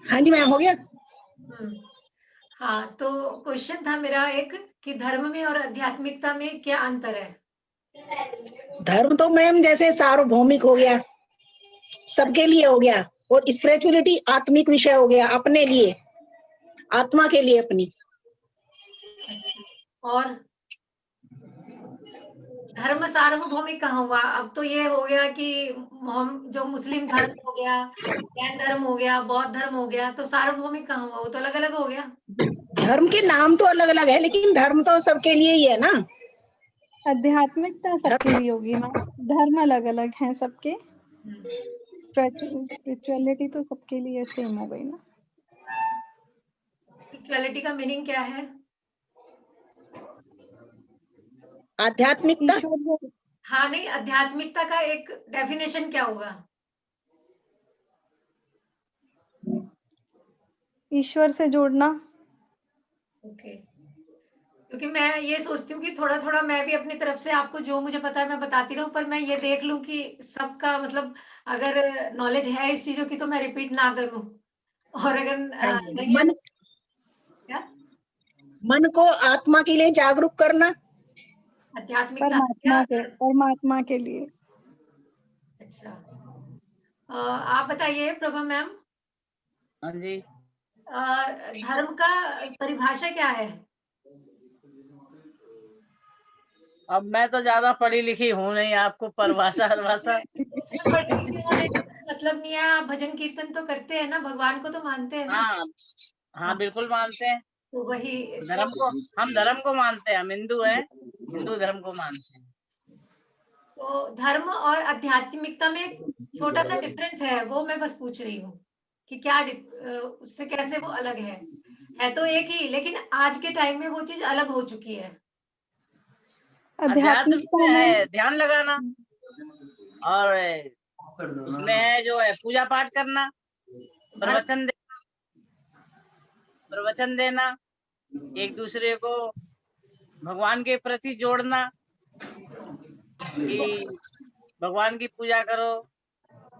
हाँ जी मैम, हो गया। हाँ, तो क्वेश्चन था मेरा एक कि धर्म में और आध्यात्मिकता में क्या अंतर है? धर्म तो मैम जैसे सार्वभौमिक हो गया, सबके लिए हो गया, और स्पिरिचुअलिटी आत्मिक विषय हो गया, अपने लिए, आत्मा के लिए अपनी। अच्छा, और धर्म सार्वभौमिक कहाँ हुआ? अब तो ये हो गया कि हम जो मुस्लिम धर्म हो गया, जैन धर्म हो गया, बौद्ध धर्म हो गया, तो सार्वभौमिक कहाँ हुआ? वो तो अलग-अलग हो गया। धर्म के नाम तो अलग अलग है, लेकिन धर्म तो सबके लिए ही है ना। आध्यात्मिकता सबके लिए होगी ना, धर्म अलग अलग हैं सबके, स्पिरिचुअलिटी तो सबके लिए सेम हो गई ना। स्पिरिचुअलिटी का मीनिंग क्या है? आध्यात्मिकता, ईश्वर से, हाँ, नहीं, आध्यात्मिकता का एक डेफिनेशन क्या होगा? ईश्वर से जोड़ना। ओके, क्योंकि मैं ये सोचती हूँ कि थोड़ा-थोड़ा मैं भी अपनी तरफ से आपको जो मुझे पता है मैं बताती रहूँ, पर मैं ये देख लूँ कि सबका मतलब अगर नॉलेज है इस चीज़ों की तो मैं रिपीट ना करूँ, और अगर हाँ जी, नहीं है मन, तो क्या? मन को आत्मा के लिए जागरूक करना। आध्यात्मिकता क्या? परमात्मा के लिए। अच्छा, आप बताइए प्रभा मैम, हाँ जी। धर्म का परिभाषा क्या है? अब मैं तो ज्यादा पढ़ी लिखी हूँ नहीं, आपको परिभाषा हरभाषा। उसमें पढ़ने लिखने होने का मतलब नहीं है, आप भजन कीर्तन तो करते हैं ना, भगवान को तो मानते हैं ना? हाँ हाँ, बिल्कुल मानते हैं। तो वही धर्म को, हम धर्म को मानते हैं, हम हिंदू हैं, हिंदू धर्म को मानते हैं। तो धर्म और आध्यात्मिकता में छोटा-सा डिफरेंस है, वो मैं बस पूछ रही हूँ कि क्या उससे कैसे वो अलग है? है तो एक ही, लेकिन आज के टाइम में वो चीज़ अलग हो चुकी है। अध्यात्म आध्यात्मिकता में में है ध्यान लगाना, और उसमें है जो है पूजा पाठ करना, धर्म प्रवचन देना, एक दूसरे को भगवान के प्रति जोड़ना, कि भगवान की पूजा करो,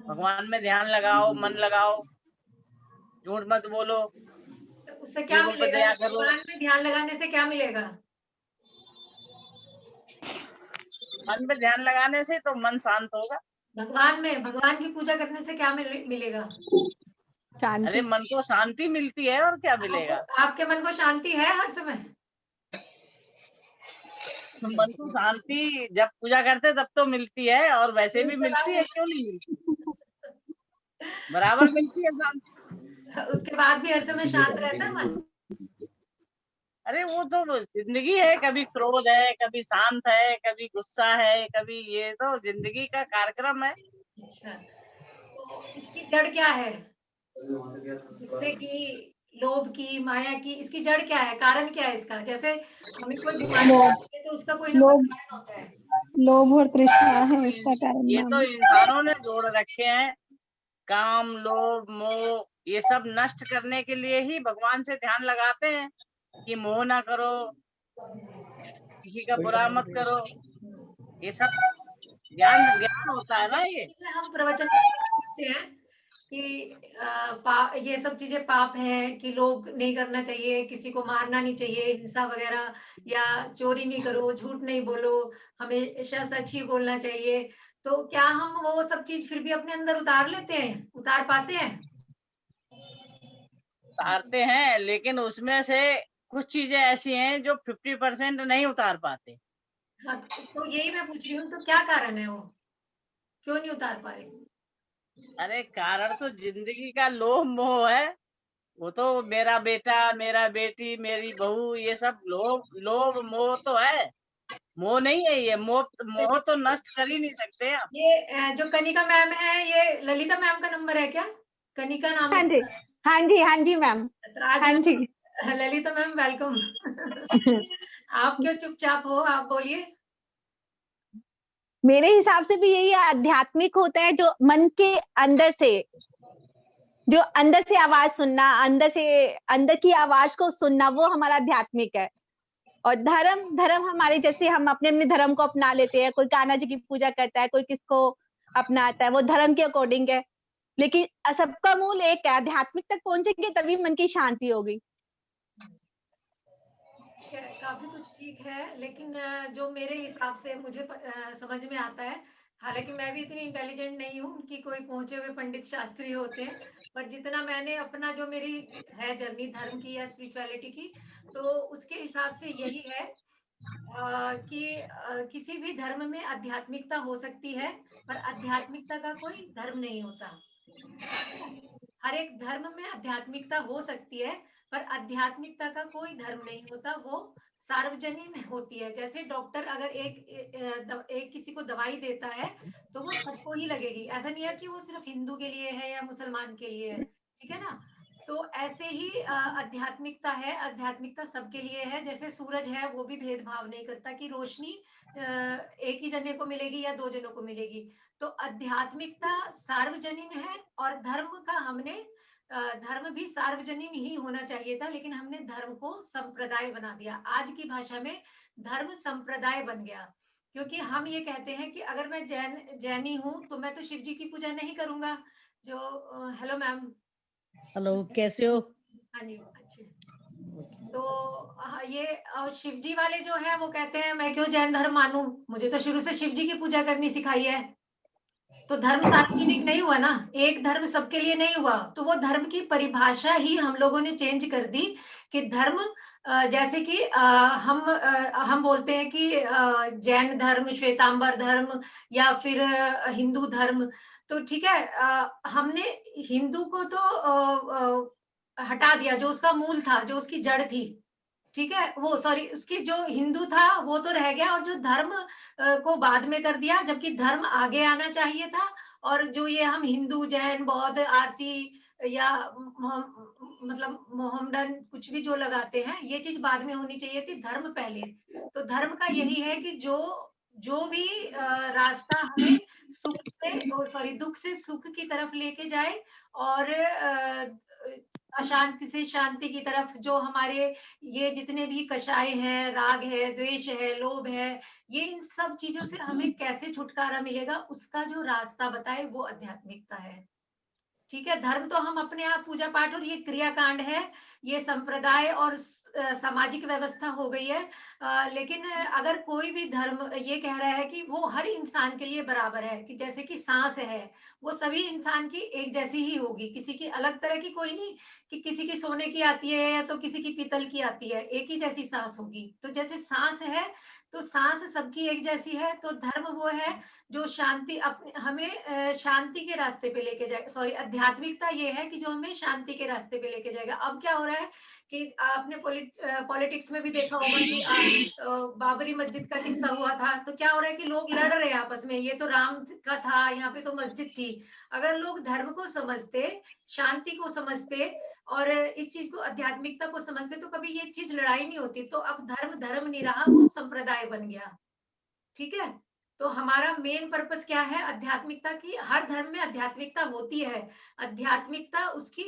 भगवान में ध्यान लगाओ, मन लगाओ, झूठ मत बोलो, उससे क्या लोगों पर मिलेगा? दया करो। भगवान में ध्यान लगाने से क्या मिलेगा? मन पे ध्यान लगाने से तो मन शांत होगा। भगवान की पूजा करने से क्या मिलेगा? शांति। अरे मन को शांति मिलती है, और क्या मिलेगा? आपके मन को शांति है हर समय? मन को शांति जब पूजा करते तब तो मिलती है, और वैसे फिर भी उसके मिलती बाद है, क्यों नहीं मिलती? बराबर मिलती है शांति। उसके बाद भी हर समय शांत रहता है मन? अरे वो तो जिंदगी है, कभी क्रोध है, कभी शांत है, कभी गुस्सा है, कभी, ये तो जिंदगी का कार्यक्रम है। अच्छा, तो इसकी जड़ क्या है? गुस्से की, लोभ की, माया की, इसकी जड़ क्या है? कारण क्या है इसका? जैसे हमें कोई बीमारी लोभ, होती है तो उसका कोई ना कोई लोभ, कारण होता है। लोभ और तृष्णा है इसका कारण ये तो नाम। इंसानों ने जोड़ रखे हैं, काम, लोभ, मोह, ये सब नष्ट करने के लिए ही भगवान से ध्यान लगाते हैं, कि मोह ना करो, किसी का बुरा मत करो, ये सब ज्ञान ज्ञान होता है ना ये। चीज़ें हम प्रवचन में सुनते हैं कि ये सब चीज़ें पाप हैं, कि लोभ नहीं करना चाहिए, किसी को मारना नहीं चाहिए, हिंसा वगैरह, या चोरी नहीं करो, झूठ नहीं बोलो, हमेशा सच ही बोलना चाहिए। तो क्या हम वो सब चीज़ फिर भी अपने अंदर उतार लेते हैं? उतार पाते हैं? उतारते हैं, लेकिन उसमें से कुछ चीजें ऐसी हैं जो 50% नहीं उतार पाते। हाँ, तो यही मैं पूछ रही हूँ, तो क्या कारण है वो? क्यों नहीं उतार पा रहे? अरे कारण तो जिंदगी का लोभ मोह है। वो तो मेरा बेटा, मेरा बेटी, मेरी बहू, ये सब लोभ लोभ मोह तो है, मोह नहीं है ये। मोह मोह तो नष्ट कर ही नहीं सकते आप। ये जो कनिका मैम है, ये ललिता मैम का नंबर है क्या? कनिका नाम हाँ जी, लिखा है। हाँ जी, हाँ जी मैम, तो आज हाँ जी। Lalita ma'am welcome. आप क्यों चुपचाप हो? आप बोलिए। मेरे हिसाब से भी यही आध्यात्मिक होता है, जो मन के अंदर से, जो अंदर से आवाज सुनना, अंदर की आवाज को सुनना, वो हमारा आध्यात्मिक है। और धर्म, धर्म हमारे जैसे हम अपने अपने धर्म को अपना लेते हैं, कोई कान्हा जी की पूजा करता है, कोई किसको अपनाता है, वो धर्म के अकॉर्डिंग है। लेकिन सबका मूल एक है, आध्यात्मिक तक पहुंचेंगे तभी मन की शांति होगी। काफी कुछ ठीक है, लेकिन जो मेरे हिसाब से मुझे समझ में आता है, हालांकि मैं भी इतनी इंटेलिजेंट नहीं हूँ कि कोई पहुंचे हुए पंडित शास्त्री होते हैं, पर जितना मैंने अपना जो मेरी है जर्नी धर्म की या स्पिरिचुअलिटी की, तो उसके हिसाब से यही है कि किसी भी धर्म में आध्यात्मिकता हो सकती है, पर आध्यात्मिकता का कोई धर्म नहीं होता। हर एक धर्म में आध्यात्मिकता हो सकती है, पर आध्यात्मिकता का कोई धर्म नहीं होता, वो सार्वजनीन होती है। जैसे डॉक्टर अगर एक किसी को दवाई देता है तो वो सबको ही लगेगी, ऐसा नहीं है कि वो सिर्फ हिंदू के लिए है या मुसलमान के लिए है, ठीक है ना। तो ऐसे ही आध्यात्मिकता है, आध्यात्मिकता सबके लिए है। जैसे सूरज है, वो भी भेदभाव नहीं करता कि रोशनी एक ही जने को मिलेगी या दो जनों को मिलेगी। तो आध्यात्मिकता सार्वजनीन है, और धर्म का हमने धर्म भी सार्वजनीन ही होना चाहिए था, लेकिन हमने धर्म को संप्रदाय बना दिया। आज की भाषा में धर्म संप्रदाय बन गया, क्योंकि हम ये कहते हैं कि अगर मैं जैनी हूँ तो मैं तो शिव जी की पूजा नहीं करूंगा। जो हेलो मैम। हेलो, कैसे हो? हाँ जी, अच्छे। तो ये शिव जी वाले जो है वो कहते हैं मैं क्यों जैन धर्म मानूं, मुझे तो शुरू से शिव जी की पूजा करनी सिखाई है। तो धर्म सार्वजनिक नहीं हुआ ना, एक धर्म सबके लिए नहीं हुआ। तो वो धर्म की परिभाषा ही हम लोगों ने चेंज कर दी कि धर्म जैसे कि हम बोलते हैं कि जैन धर्म, श्वेतांबर धर्म, या फिर हिंदू धर्म। तो ठीक है, हमने हिंदू को तो हटा दिया, जो उसका मूल था, जो उसकी जड़ थी, ठीक है, वो सॉरी उसकी जो हिंदू था वो तो रह गया, और जो धर्म को बाद में कर दिया, जबकि धर्म आगे आना चाहिए था। और जो ये हम हिंदू, जैन, बौद्ध, आरसी या मतलब मोहम्मडन कुछ भी जो लगाते हैं, ये चीज बाद में होनी चाहिए थी, धर्म पहले। तो धर्म का यही है कि जो भी रास्ता हमें सुख से सॉरी दुख से सुख की तरफ लेके जाए, और अशांति से शांति की तरफ, जो हमारे ये जितने भी कषाय हैं, राग है, द्वेष है, लोभ है, ये इन सब चीजों से हमें कैसे छुटकारा मिलेगा, उसका जो रास्ता बताए वो आध्यात्मिकता है। ठीक है, धर्म तो हम अपने आप पूजा पाठ और ये क्रियाकांड है, ये संप्रदाय और सामाजिक व्यवस्था हो गई है। लेकिन अगर कोई भी धर्म ये कह रहा है कि वो हर इंसान के लिए बराबर है, कि जैसे कि सांस है, वो सभी इंसान की एक जैसी ही होगी, किसी की अलग तरह की कोई नहीं, कि किसी की सोने की आती है या तो किसी की पीतल की आती है, एक ही जैसी सांस होगी। तो जैसे सांस है तो सांस सबकी एक जैसी है। तो धर्म वो है जो शांति अपने हमें शांति के रास्ते पे लेके जाए, सॉरी आध्यात्मिकता ये है कि जो हमें शांति के रास्ते पे लेके जाएगा। अब क्या हो रहा है कि आपने पॉलिटिक्स में भी देखा होगा कि बाबरी मस्जिद का किस्सा हुआ था, तो क्या हो रहा है कि लोग लड़ रहे हैं आपस में, ये तो राम का था, यहाँ पे तो मस्जिद थी। अगर लोग धर्म को समझते, शांति को समझते, और इस चीज को आध्यात्मिकता को समझते, तो कभी ये चीज लड़ाई नहीं होती। तो अब धर्म धर्म नहीं रहा, वो संप्रदाय बन गया। ठीक है, तो हमारा मेन पर्पस क्या है, आध्यात्मिकता की। हर धर्म में आध्यात्मिकता होती है, आध्यात्मिकता उसकी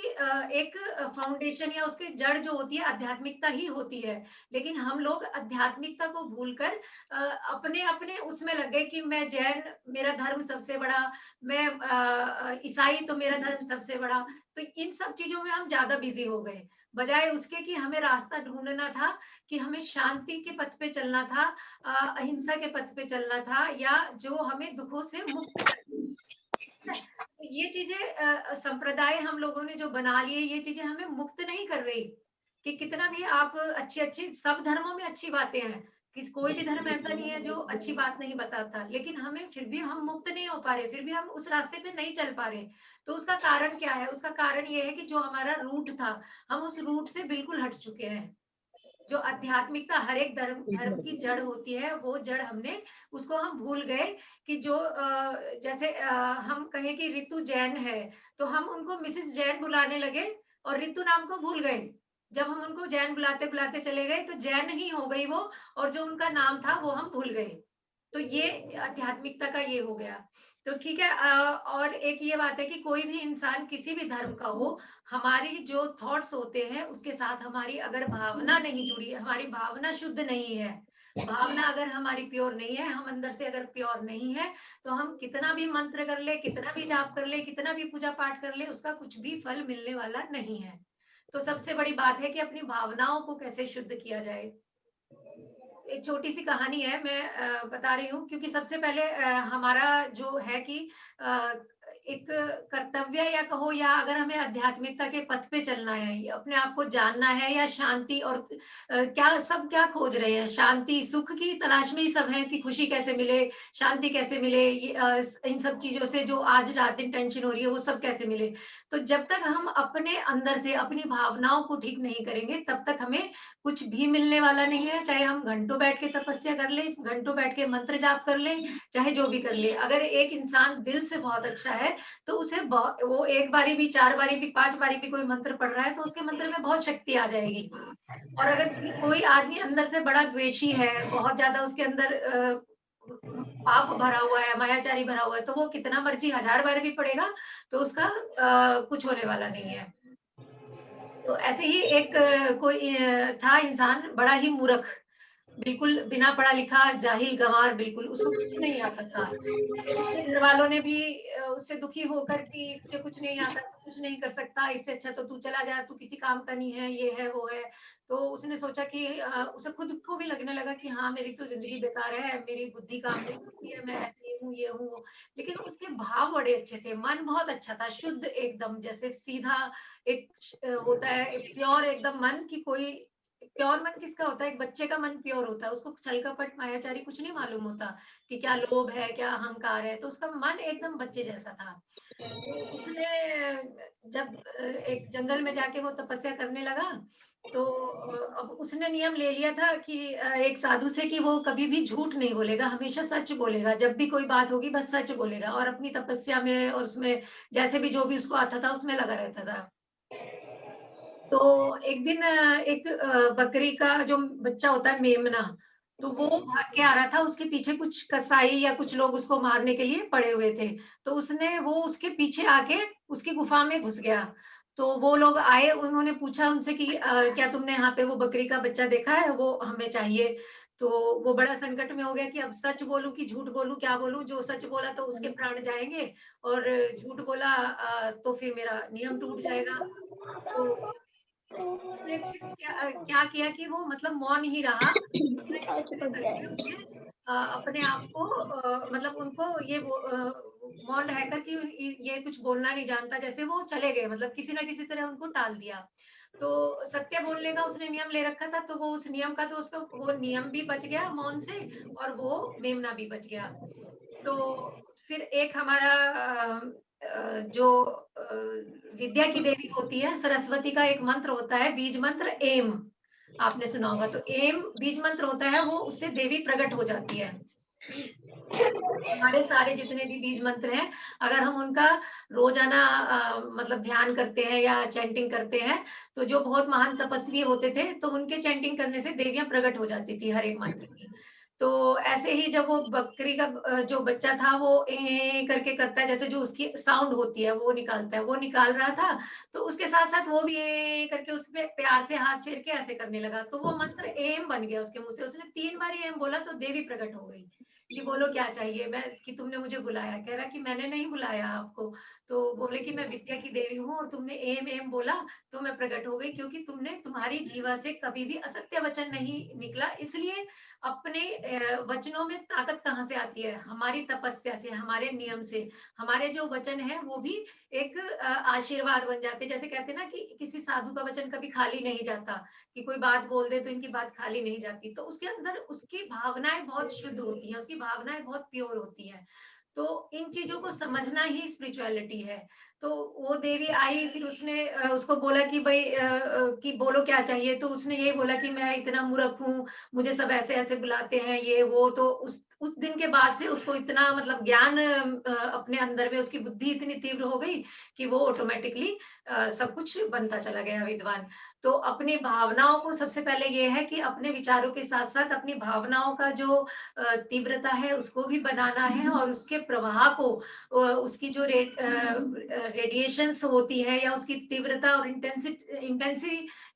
एक फाउंडेशन या उसकी जड़ जो होती है, आध्यात्मिकता ही होती है। लेकिन हम लोग आध्यात्मिकता को भूलकर अपने अपने उसमें लग गए कि मैं जैन, मेरा धर्म सबसे बड़ा, मैं ईसाई तो मेरा धर्म सबसे बड़ा। तो इन सब चीजों में हम ज्यादा बिजी हो गए, बजाय उसके कि हमें रास्ता ढूंढना था, कि हमें शांति के पथ पे चलना था, अहिंसा के पथ पे चलना था, या जो हमें दुखों से मुक्त कर। तो ये चीजें संप्रदाय हम लोगों ने जो बना लिए, ये चीजें हमें मुक्त नहीं कर रही। कि कितना भी आप अच्छी अच्छी, सब धर्मों में अच्छी बातें हैं, कि कोई भी धर्म ऐसा नहीं है जो अच्छी बात नहीं बताता, लेकिन हमें फिर भी हम मुक्त नहीं हो पा रहे, फिर भी हम उस रास्ते पे नहीं चल पा रहे। तो उसका कारण क्या है? उसका कारण ये है कि जो हमारा रूट था, हम उस रूट से बिल्कुल हट चुके हैं। जो आध्यात्मिकता हर एक धर्म की जड़ होती है, वो जड़ हमने उसको हम भूल गए। कि जो जैसे हम कहें कि ऋतु जैन है, तो हम उनको मिसेस जैन बुलाने लगे और ऋतु नाम को भूल गए। जब हम उनको जैन बुलाते बुलाते चले गए तो जैन ही हो गई वो, और जो उनका नाम था वो हम भूल गए। तो ये आध्यात्मिकता का ये हो गया। तो ठीक है, और एक ये बात है कि कोई भी इंसान किसी भी धर्म का हो, हमारी जो थॉट्स होते हैं उसके साथ हमारी अगर भावना नहीं जुड़ी, हमारी भावना शुद्ध नहीं है, भावना अगर हमारी प्योर नहीं है, हम अंदर से अगर प्योर नहीं है, तो हम कितना भी मंत्र कर ले, कितना भी जाप कर ले, कितना भी पूजा पाठ कर ले, उसका कुछ भी फल मिलने वाला नहीं है। तो सबसे बड़ी बात है कि अपनी भावनाओं को कैसे शुद्ध किया जाए। एक छोटी सी कहानी है, मैं बता रही हूँ, क्योंकि सबसे पहले हमारा जो है कि अ, एक कर्तव्य या कहो, या अगर हमें आध्यात्मिकता के पथ पे चलना है, या अपने आप को जानना है, या शांति और क्या खोज रहे हैं, शांति सुख की तलाश में ही सब है कि खुशी कैसे मिले, शांति कैसे मिले, इन सब चीजों से जो आज रात दिन टेंशन हो रही है वो सब कैसे मिले। तो जब तक हम अपने अंदर से अपनी भावनाओं को ठीक नहीं करेंगे, तब तक हमें कुछ भी मिलने वाला नहीं है। चाहे हम घंटों बैठ के तपस्या कर ले, घंटों बैठ के मंत्र जाप कर ले, चाहे जो भी कर ले, अगर एक इंसान दिल से बहुत अच्छा है, तो उसे वो एक बारी भी, 4 बारी भी, 5 बारी भी कोई मंत्र पढ़ रहा है, तो उसके मंत्र में बहुत शक्ति आ जाएगी। और अगर कोई आदमी अंदर से बड़ा द्वेषी है, बहुत ज्यादा उसके अंदर पाप भरा हुआ है, मायाचारी भरा हुआ है, तो वो कितना मर्जी 1000 बार भी पढ़ेगा, तो उसका कुछ होने वाला नहीं है। तो ऐसे ही एक कोई था इंसान, बड़ा ही मूर्ख, बिल्कुल बिना पढ़ा लिखा, जाहिल गंवार, बिल्कुल उसको कुछ नहीं आता था। फिर उसके घर वालों ने भी उससे दुखी होकर कि तुझे कुछ नहीं आता, तू कुछ नहीं कर सकता, इससे अच्छा तो तू चला जा, तू किसी काम का नहीं है, ये है वो है। तो उसने सोचा कि उसे खुद को भी लगने लगा कि हाँ, मेरी तो जिंदगी बेकार है, मेरी बुद्धि काम नहीं करती है, मैं ऐसे हूँ, ये हूँ वो। लेकिन उसके भाव बड़े अच्छे थे, मन बहुत अच्छा था, शुद्ध एकदम, जैसे सीधा एक होता है प्योर एकदम मन, की कोई प्योर मन किसका होता है, एक बच्चे का मन प्योर होता है, उसको छल कपट मायाचारी कुछ नहीं मालूम होता कि क्या लोभ है, क्या अहंकार है, तो उसका मन एकदम बच्चे जैसा था। तो उसने जब एक जंगल में जाके वो तपस्या करने लगा, तो अब उसने नियम ले लिया था कि एक साधु से कि वो कभी भी झूठ नहीं बोलेगा, हमेशा सच बोलेगा, जब भी कोई बात होगी बस सच बोलेगा, और अपनी तपस्या में और उसमें जैसे भी जो भी उसको आता था उसमें लगा रहता था। तो एक दिन एक बकरी का जो बच्चा होता है मेमना, तो वो भाग के आ रहा था, उसके पीछे कुछ कसाई या कुछ लोग उसको मारने के लिए पड़े हुए थे। तो उसने वो उसके पीछे आके उसकी गुफा में घुस गया। तो वो लोग आए, उन्होंने पूछा उनसे कि क्या तुमने यहाँ पे वो बकरी का बच्चा देखा है, वो हमें चाहिए। तो वो बड़ा संकट में हो गया कि अब सच बोलूं कि झूठ बोलूं, क्या बोलूं, जो सच बोला तो उसके प्राण जाएंगे, और झूठ बोला तो फिर मेरा नियम टूट जाएगा। तो उसने फिर क्या किया कि वो मतलब मौन ही रहा, किसी न किसी तरह करके उसने अपने आप को मतलब उनको मौन रहकर कि ये कुछ बोलना नहीं जानता, जैसे वो चले गए, मतलब किसी न किसी तरह उनको टाल दिया। तो सत्य बोलने का उसने नियम ले रखा था, तो वो उस नियम का, तो उसका वो नियम भी बच गया मौन से, और वो मेमना भी बच गया। तो फिर एक हमारा जो विद्या की देवी होती है सरस्वती का एक मंत्र होता है, बीज मंत्र एम, आपने सुना होगा। तो एम बीज मंत्र होता है, वो उससे देवी प्रकट हो जाती है। हमारे सारे जितने भी बीज मंत्र हैं, अगर हम उनका रोजाना मतलब ध्यान करते हैं या चैंटिंग करते हैं, तो जो बहुत महान तपस्वी होते थे, तो उनके चैंटिंग करने से देवियां प्रकट हो जाती थी हर एक मंत्र की। तो ऐसे ही जब वो बकरी का जो बच्चा था, वो करके करता है, जैसे जो उसकी साउंड होती है वो निकालता है, वो निकाल रहा था, तो उसके साथ साथ वो भी करके उस पे प्यार से हाथ फेर के ऐसे करने लगा, तो वो मंत्र एम बन गया उसके मुंह से। उसने 3 बार एम बोला तो देवी प्रकट हो गई कि बोलो क्या चाहिए, मैं कि तुमने मुझे बुलाया। कह रहा कि मैंने नहीं बुलाया आपको। तो बोले कि मैं विद्या की देवी हूँ, और तुमने एम एम बोला तो मैं प्रकट हो गई, क्योंकि तुमने, तुम्हारी जीवा से कभी भी असत्य वचन नहीं निकला। इसलिए अपने वचनों में ताकत कहाँ से आती है, हमारी तपस्या से, हमारे नियम से। हमारे जो वचन है वो भी एक आशीर्वाद बन जाते हैं। जैसे कहते हैं ना कि किसी साधु का वचन कभी खाली नहीं जाता, कि कोई बात बोल दे तो इनकी बात खाली नहीं जाती। तो उसके अंदर उसकी भावनाएं बहुत शुद्ध होती हैं, उसकी भावनाएं बहुत प्योर होती हैं। तो इन चीजों को समझना ही स्पिरिचुअलिटी है। तो वो देवी आई, फिर उसने उसको बोला कि भाई कि बोलो क्या चाहिए। तो उसने यही बोला कि मैं इतना मूर्ख हूँ, मुझे सब ऐसे ऐसे बुलाते हैं, ये वो। तो उस दिन के बाद से उसको इतना मतलब ज्ञान अपने अंदर में, उसकी बुद्धि इतनी तीव्र हो गई कि वो ऑटोमेटिकली सब कुछ बनता चला गया विद्वान। तो अपनी भावनाओं को, सबसे पहले ये है कि अपने विचारों के साथ साथ अपनी भावनाओं का जो तीव्रता है उसको भी बनाना है, और उसके प्रवाह को, उसकी जो रेडिएशंस होती है या उसकी तीव्रता और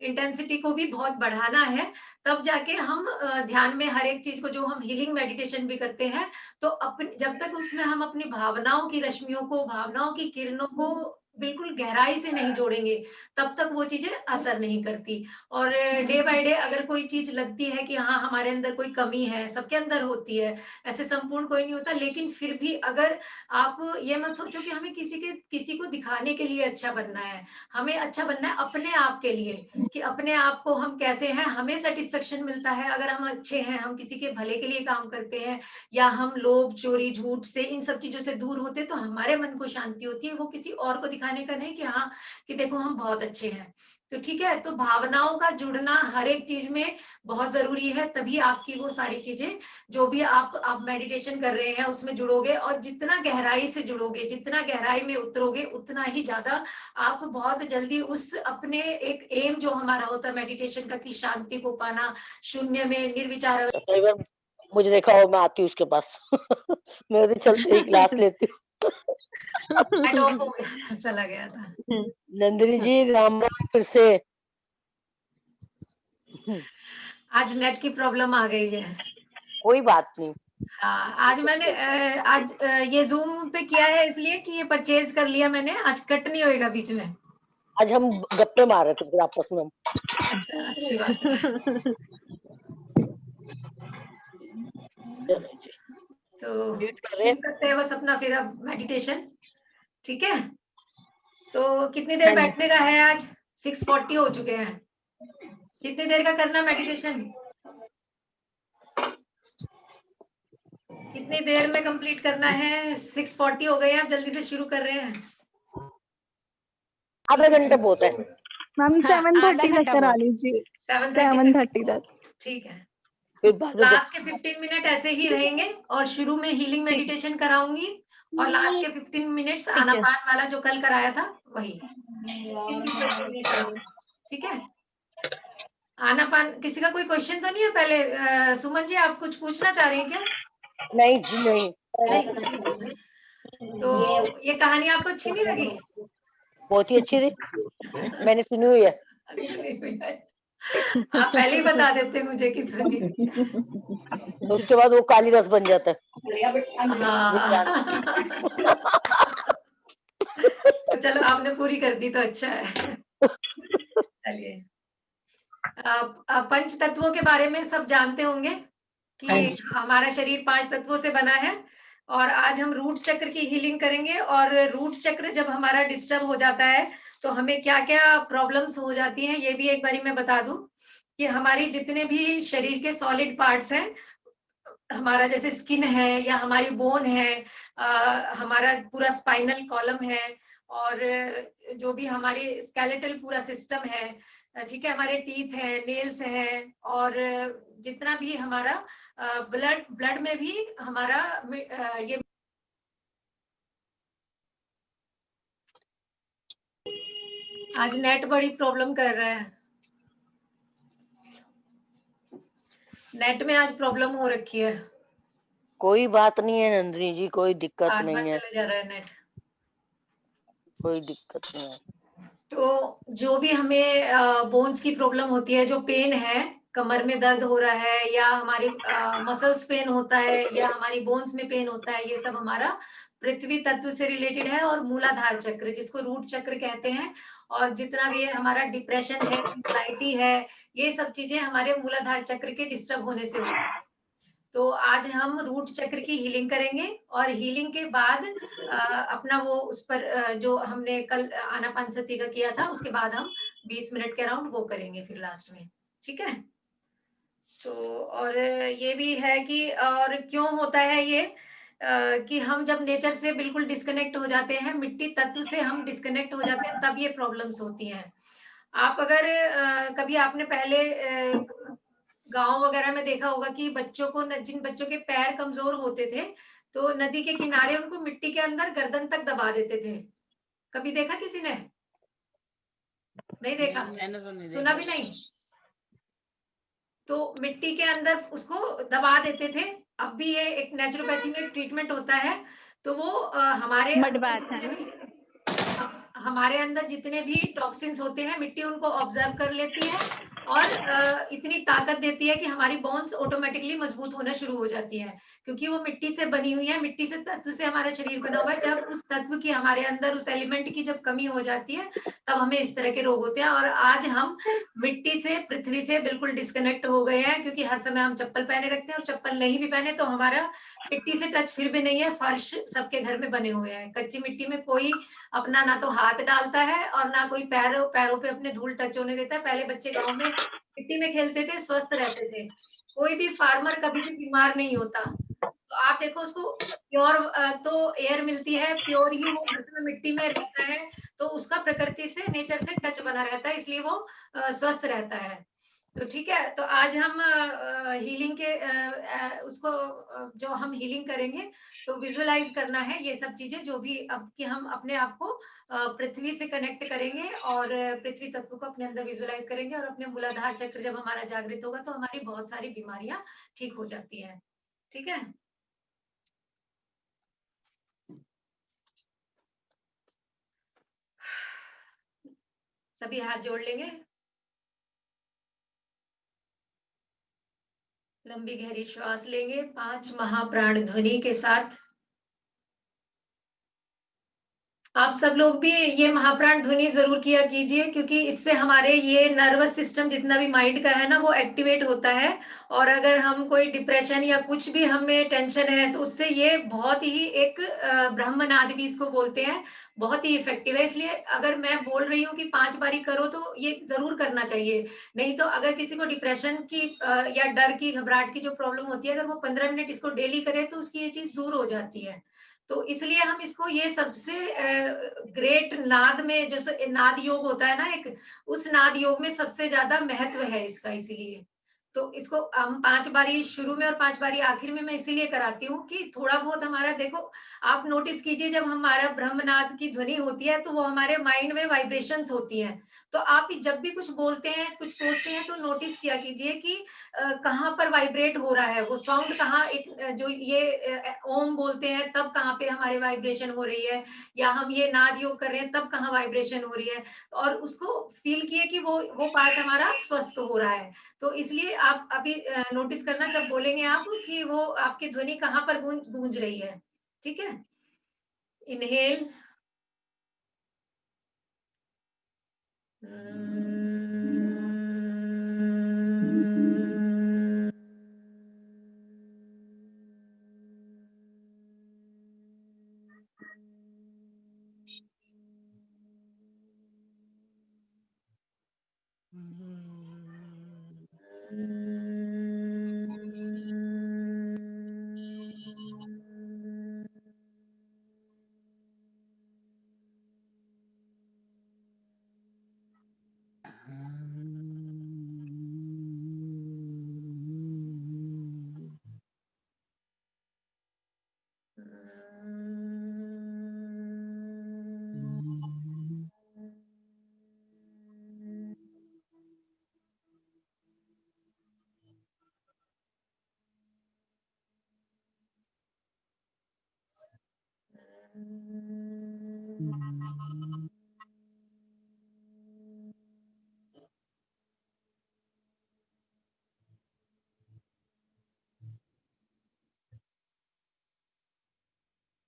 इंटेंसिटी को भी बहुत बढ़ाना है, तब जाके हम ध्यान में हर एक चीज को, जो हम हीलिंग मेडिटेशन भी करते हैं, तो अपने जब तक उसमें हम अपनी भावनाओं की रश्मियों को, भावनाओं की किरणों को बिल्कुल गहराई से नहीं जोड़ेंगे, तब तक वो चीजें असर नहीं करती। और डे बाय डे अगर कोई चीज लगती है कि हाँ हमारे अंदर कोई कमी है, सबके अंदर होती है, ऐसे संपूर्ण कोई नहीं होता, लेकिन फिर भी अगर आप ये मत सोचो कि हमें किसी को दिखाने के लिए अच्छा बनना है, हमें अच्छा बनना है अपने आप के लिए, कि अपने आप को हम कैसे हैं, हमें सेटिस्फेक्शन मिलता है अगर हम अच्छे हैं, हम किसी के भले के लिए काम करते हैं, या हम लोभ चोरी झूठ से, इन सब चीजों से दूर होते, तो हमारे मन को शांति होती है। वो किसी और को दिखाने का नहीं कि हाँ कि देखो हम बहुत अच्छे हैं। तो ठीक है, तो भावनाओं का जुड़ना हर एक चीज में बहुत जरूरी है, तभी आपकी वो सारी चीजें, जो भी आप मेडिटेशन कर रहे हैं उसमें जुड़ोगे, और जितना गहराई से जुड़ोगे, जितना गहराई में उतरोगे, उतना ही ज्यादा आप बहुत जल्दी उस अपने एक एम जो हमारा होता है मेडिटेशन का, कि शांति को पाना, शून्य में निर्विचार। कई बार मुझे देखा हो, मैं आती हूँ उसके पास मैं उधर चलते ही क्लास लेती हूँ। नेट ऑफ हो गया, चला गया था। नंदिनी जी राम राम फिर से। आज नेट की प्रॉब्लम आ गई है। कोई बात नहीं। हाँ, आज मैंने ये जूम पे किया है इसलिए कि ये परचेज कर लिया मैंने, आज कट नहीं होएगा बीच में। आज हम गप्पे मार रहे थे फिर आपस में हम। अच्छा, अच्छी बात है। तो म्यूट कर रहे हैं। करते हैं बस अपना फिर अब मेडिटेशन, ठीक है। तो कितनी देर हाँ जी। बैठने का है आज? 6:40 हो चुके हैं। कितनी देर का करना मेडिटेशन? कितनी देर में कंप्लीट करना है? 6:40 हो गए हैं, अब जल्दी से शुरू कर रहे हैं। आधा घंटा बहुत है मैम। हाँ, 7:30 आधा तक घंटा करा बहुत। लीजिए। 7:30 7:30 तक। ठीक है। फिर बाद में लास्ट के 15 मिनट ऐसे ही रहेंगे, और शुरू में हीलिंग मेडिटेशन कराऊंगी, और लास्ट के 15 मिनट्स ठीक है। आनापान वाला जो कल कराया था वही, ठीक है। आनापान, किसी का कोई क्वेश्चन तो नहीं है? पहले सुमन जी आप कुछ पूछना चाह रही हैं क्या? नहीं जी नहीं। नहीं, कुछ नहीं पूछना। तो ये कहानी आपको अच्छी नहीं लगी? बहुत ही अच्छी थी, मैंने सुनी हुई है। अच्छी नहीं हुई है। आप पहले ही बता देते मुझे कि सुनी। तो उसके बाद वो काली रस बन जाता है। हाँ। तो चलो आपने पूरी कर दी तो अच्छा है। चलिए, पंच तत्वों के बारे में सब जानते होंगे हाँ कि जी। हमारा शरीर 5 तत्वों से बना है, और आज हम रूट चक्र की हीलिंग करेंगे। और रूट चक्र जब हमारा डिस्टर्ब हो जाता है तो हमें क्या क्या प्रॉब्लम्स हो जाती हैं, ये भी एक बारी मैं बता दूं कि हमारी जितने भी शरीर के सॉलिड पार्ट्स हैं, हमारा जैसे स्किन है या हमारी बोन है, हमारा पूरा स्पाइनल कॉलम है, और जो भी हमारी स्केलेटल पूरा सिस्टम है, ठीक है, हमारे टीथ है, नेल्स है, और जितना भी हमारा ब्लड में भी हमारा ये आज नेट बड़ी प्रॉब्लम कर रहा है, नेट में आज प्रॉब्लम हो रखी है। कोई बात नहीं है नंदिनी जी, कोई दिक्कत बार नहीं है, चले जा रहा है नेट। कोई दिक्कत नहीं है। तो जो भी हमें बोन्स की प्रॉब्लम होती है, जो पेन है, कमर में दर्द हो रहा है, या हमारी मसल्स पेन होता है, या हमारी बोन्स में पेन होता है, ये सब हमारा पृथ्वी तत्व से रिलेटेड है, और मूलाधार चक्र जिसको रूट चक्र कहते हैं। और जितना भी है हमारा डिप्रेशन है, एंग्जाइटी है, ये सब चीजें हमारे मूलाधार चक्र के डिस्टर्ब होने से होती है। तो आज हम रूट चक्र की हीलिंग करेंगे, और हीलिंग के बाद अपना वो उस पर जो हमने कल आनापानसती का किया था, उसके बाद हम 20 मिनट के अराउंड वो करेंगे फिर लास्ट में, ठीक है। तो और ये भी है कि और क्यों होता है ये कि हम जब नेचर से बिल्कुल डिस्कनेक्ट हो जाते हैं, मिट्टी तत्व से हम डिस्कनेक्ट हो जाते हैं, तब ये प्रॉब्लम्स होती हैं। आप अगर कभी आपने पहले गांव वगैरह में देखा होगा कि बच्चों को, जिन बच्चों के पैर कमजोर होते थे, तो नदी के किनारे उनको मिट्टी के अंदर गर्दन तक दबा देते थे। कभी देखा किसी ने? नहीं देखा? मैंने तो नहीं सुना देखा। भी नहीं? तो मिट्टी के अंदर उसको दबा देते थे। अब भी ये एक नेचुरोपैथी में एक ट्रीटमेंट होता है। तो वो हमारे मड बात है ना? हमारे अंदर जितने भी टॉक्सिन्स होते हैं मिट्टी उनको ऑब्जर्व कर लेती है और इतनी ताकत देती है कि हमारी बोन्स ऑटोमेटिकली मजबूत होना शुरू हो जाती है, क्योंकि वो मिट्टी से बनी हुई है, मिट्टी से तत्व से हमारा शरीर बना हुआ है। जब उस तत्व की हमारे अंदर उस एलिमेंट की जब कमी हो जाती है तब हमें इस तरह के रोग होते हैं। और आज हम मिट्टी से, पृथ्वी से बिल्कुल डिस्कनेक्ट हो गए हैं, क्योंकि हर समय हम चप्पल पहने रखते हैं और चप्पल नहीं भी पहने तो हमारा मिट्टी से टच फिर भी नहीं है। फर्श सबके घर में बने हुए हैं, कच्ची मिट्टी में कोई अपना ना तो हाथ डालता है और ना कोई पैरों पे अपने धूल टच होने देता है। पहले बच्चे गांव में मिट्टी में खेलते थे, स्वस्थ रहते थे, कोई भी फार्मर कभी भी बीमार नहीं होता। तो आप देखो उसको प्योर तो एयर मिलती है, प्योर ही वो जिसमें मिट्टी में रहता है, तो उसका प्रकृति से, नेचर से टच बना रहता है, इसलिए वो स्वस्थ रहता है। तो ठीक है, तो आज हम हीलिंग के उसको जो हम हीलिंग करेंगे तो विजुअलाइज करना है ये सब चीजें, जो भी अब कि हम अपने आप को पृथ्वी से कनेक्ट करेंगे और पृथ्वी तत्व को अपने अंदर विजुअलाइज करेंगे और अपने मूलाधार चक्र जब हमारा जागृत होगा तो हमारी बहुत सारी बीमारियां ठीक हो जाती हैं। ठीक है, सभी हाथ जोड़ लेंगे, लंबी गहरी श्वास लेंगे 5 महाप्राण ध्वनि के साथ। आप सब लोग भी ये महाप्राण ध्वनि जरूर किया कीजिए, क्योंकि इससे हमारे ये नर्वस सिस्टम जितना भी माइंड का है ना वो एक्टिवेट होता है। और अगर हम कोई डिप्रेशन या कुछ भी हमें टेंशन है तो उससे ये बहुत ही एक ब्रह्मनाद भी इसको बोलते हैं, बहुत ही इफेक्टिव है। इसलिए अगर मैं बोल रही हूँ कि 5 बारी करो तो ये जरूर करना चाहिए। नहीं तो अगर किसी को डिप्रेशन की या डर की, घबराहट की जो प्रॉब्लम होती है, अगर वो 15 मिनट इसको डेली करे तो उसकी ये चीज दूर हो जाती है। तो इसलिए हम इसको ये सबसे ग्रेट नाद में, जो नाद योग होता है ना एक, उस नाद योग में सबसे ज्यादा महत्व है इसका। इसीलिए तो इसको हम 5 बारी शुरू में और 5 बारी आखिर में मैं इसीलिए कराती हूँ कि थोड़ा बहुत हमारा, देखो आप नोटिस कीजिए जब हमारा ब्रह्मनाद की ध्वनि होती है तो वो हमारे माइंड में वाइब्रेशंस होती हैं। तो आप जब भी कुछ बोलते हैं, कुछ सोचते हैं, तो नोटिस किया कीजिए कि कहाँ पर वाइब्रेट हो रहा है वो साउंड, कहाँ एक जो ये ओम बोलते हैं तब कहाँ पे हमारे वाइब्रेशन हो रही है, या हम ये नाद योग कर रहे हैं तब कहाँ वाइब्रेशन हो रही है। और उसको फील किए कि वो पार्ट हमारा स्वस्थ हो रहा है। तो इसलिए आप अभी नोटिस करना जब बोलेंगे आप कि वो आपकी ध्वनि कहाँ पर गूंज रही है। ठीक है, inhale,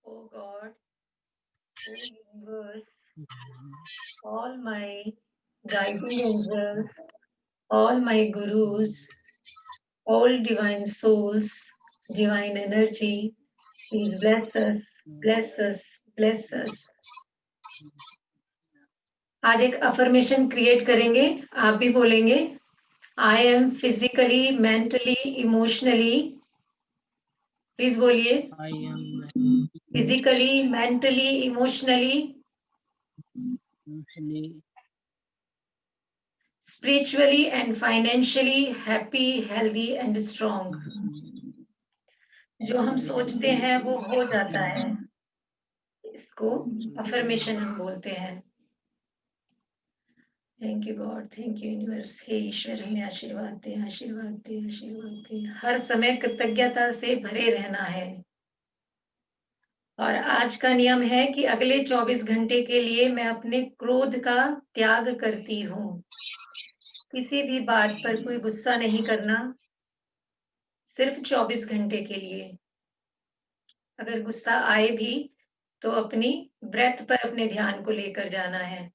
Oh God, oh universe, all my guiding angels, all my gurus, all divine souls, divine energy, please bless us, bless us, bless us. आज एक अफर्मेशन क्रिएट करेंगे, आप भी बोलेंगे, I am physically, mentally, emotionally, please बोलिए, physically, mentally, emotionally, spiritually and financially happy, healthy and strong. जो हम सोचते हैं वो हो जाता है, इसको अफर्मेशन हम बोलते हैं। Thank you God, thank you universe, हे ईश्वर हमें आशीर्वाद दे, आशीर्वाद दे, आशीर्वाद दे। हर समय कृतज्ञता से भरे रहना है। और आज का नियम है कि अगले 24 घंटे के लिए मैं अपने क्रोध का त्याग करती हूँ। किसी भी बात पर कोई गुस्सा नहीं करना, सिर्फ 24 घंटे के लिए। अगर गुस्सा आए भी तो अपनी ब्रेथ पर अपने ध्यान को लेकर जाना है।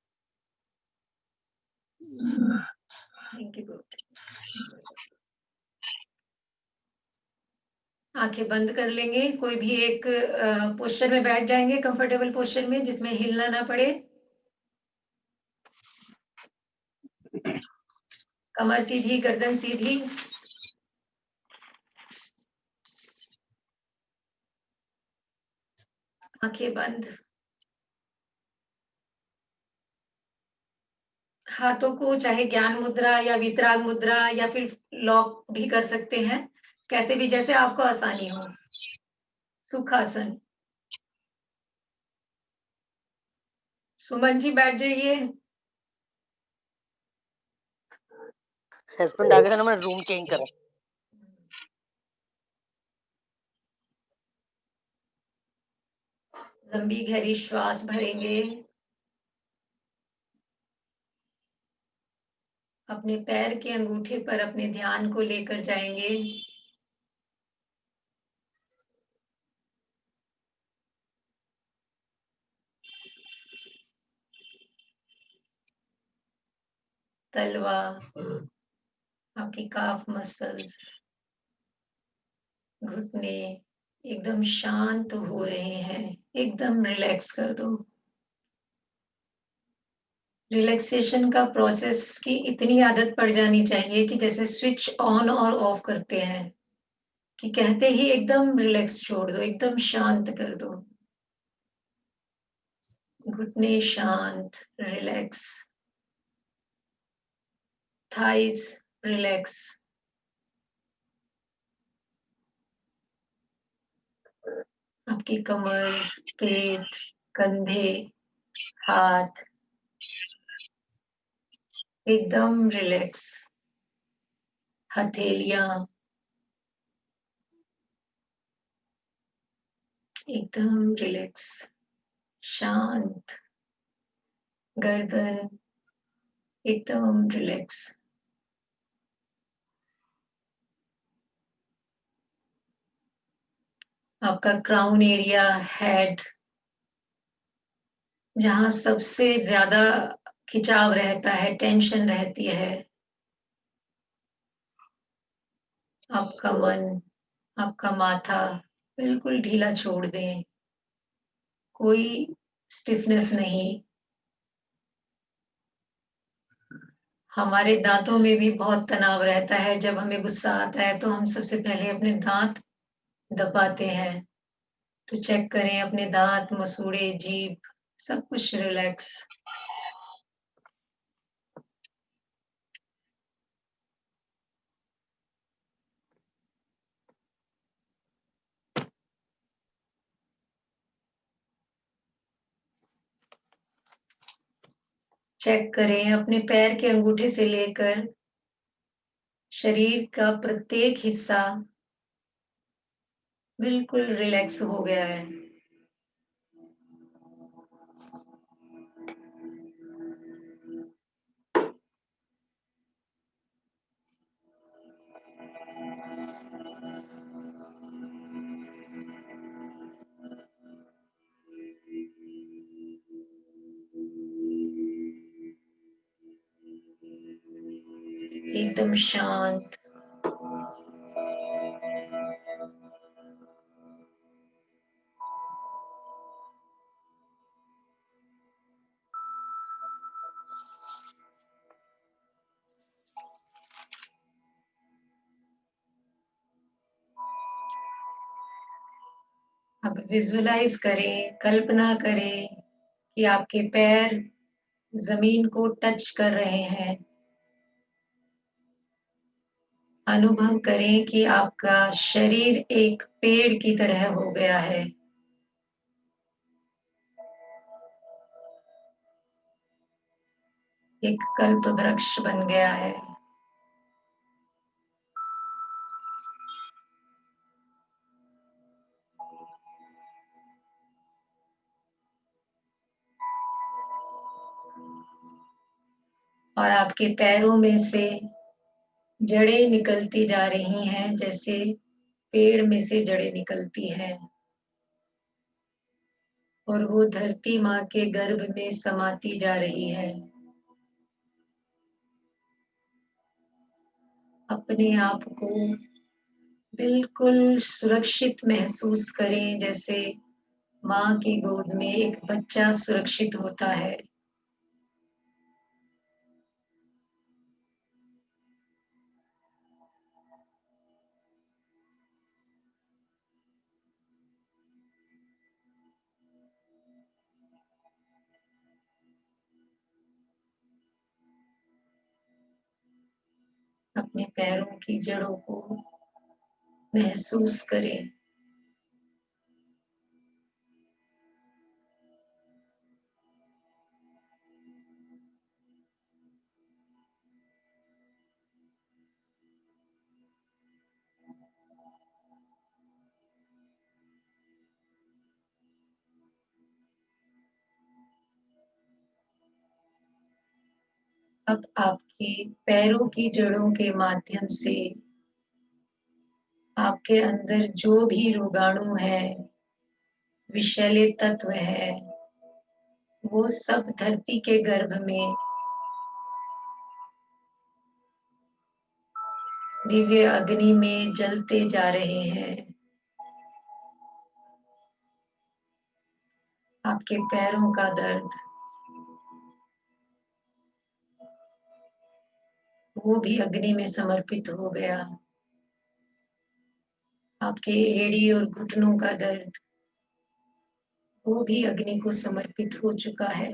Thank you. आंखें बंद कर लेंगे, कोई भी एक पोस्चर में बैठ जाएंगे, कंफर्टेबल पोस्चर में जिसमें हिलना ना पड़े। कमर सीधी, गर्दन सीधी। आंखें बंद। हाथों को चाहे ज्ञान मुद्रा या वितराग मुद्रा या फिर लॉक भी कर सकते हैं, कैसे भी, जैसे आपको आसानी हो। सुखासन। सुमन जी बैठ जाइए। हस्बैंड आ गए ना, मैंने रूम चेंज करा। लंबी गहरी श्वास भरेंगे। अपने पैर के अंगूठे पर अपने ध्यान को लेकर जाएंगे। तलवा, आपकी काफ मसल्स, घुटने एकदम शांत हो रहे हैं। एकदम रिलैक्स कर दो। रिलैक्सेशन का प्रोसेस की इतनी आदत पड़ जानी चाहिए कि जैसे स्विच ऑन और ऑफ करते हैं, कि कहते ही एकदम रिलैक्स छोड़ दो, एकदम शांत कर दो। घुटने शांत, रिलैक्स। Thighs relax. आपकी कमर, पेट, कंधे, हाथ एकदम रिलैक्स। हथेलियां एकदम रिलैक्स, शांत। गर्दन एकदम रिलैक्स। आपका क्राउन एरिया, हेड, जहां सबसे ज्यादा खिंचाव रहता है, टेंशन रहती है। आपका मन, आपका माथा बिल्कुल ढीला छोड़ दें। कोई स्टिफनेस नहीं। हमारे दांतों में भी बहुत तनाव रहता है। जब हमें गुस्सा आता है तो हम सबसे पहले अपने दांत दबाते हैं। तो चेक करें अपने दांत, मसूड़े, जीभ, सब कुछ रिलैक्स। चेक करें अपने पैर के अंगूठे से लेकर शरीर का प्रत्येक हिस्सा बिल्कुल रिलैक्स हो गया है। एकदम शांत। अब विजुअलाइज करें, कल्पना करें कि आपके पैर जमीन को टच कर रहे हैं। अनुभव करें कि आपका शरीर एक पेड़ की तरह हो गया है। एक कल्प वृक्ष बन गया है। और आपके पैरों में से जड़ें निकलती जा रही हैं, जैसे पेड़ में से जड़ें निकलती हैं, और वो धरती माँ के गर्भ में समाती जा रही है। अपने आप को बिल्कुल सुरक्षित महसूस करें, जैसे माँ की गोद में एक बच्चा सुरक्षित होता है। अपने पैरों की जड़ों को महसूस करें। अब आपके पैरों की जड़ों के माध्यम से आपके अंदर जो भी रोगाणु है, विषैले तत्व है, वो सब धरती के गर्भ में दिव्य अग्नि में जलते जा रहे हैं। आपके पैरों का दर्द वो भी अग्नि में समर्पित हो गया। आपके एड़ी और घुटनों का दर्द वो भी अग्नि को समर्पित हो चुका है।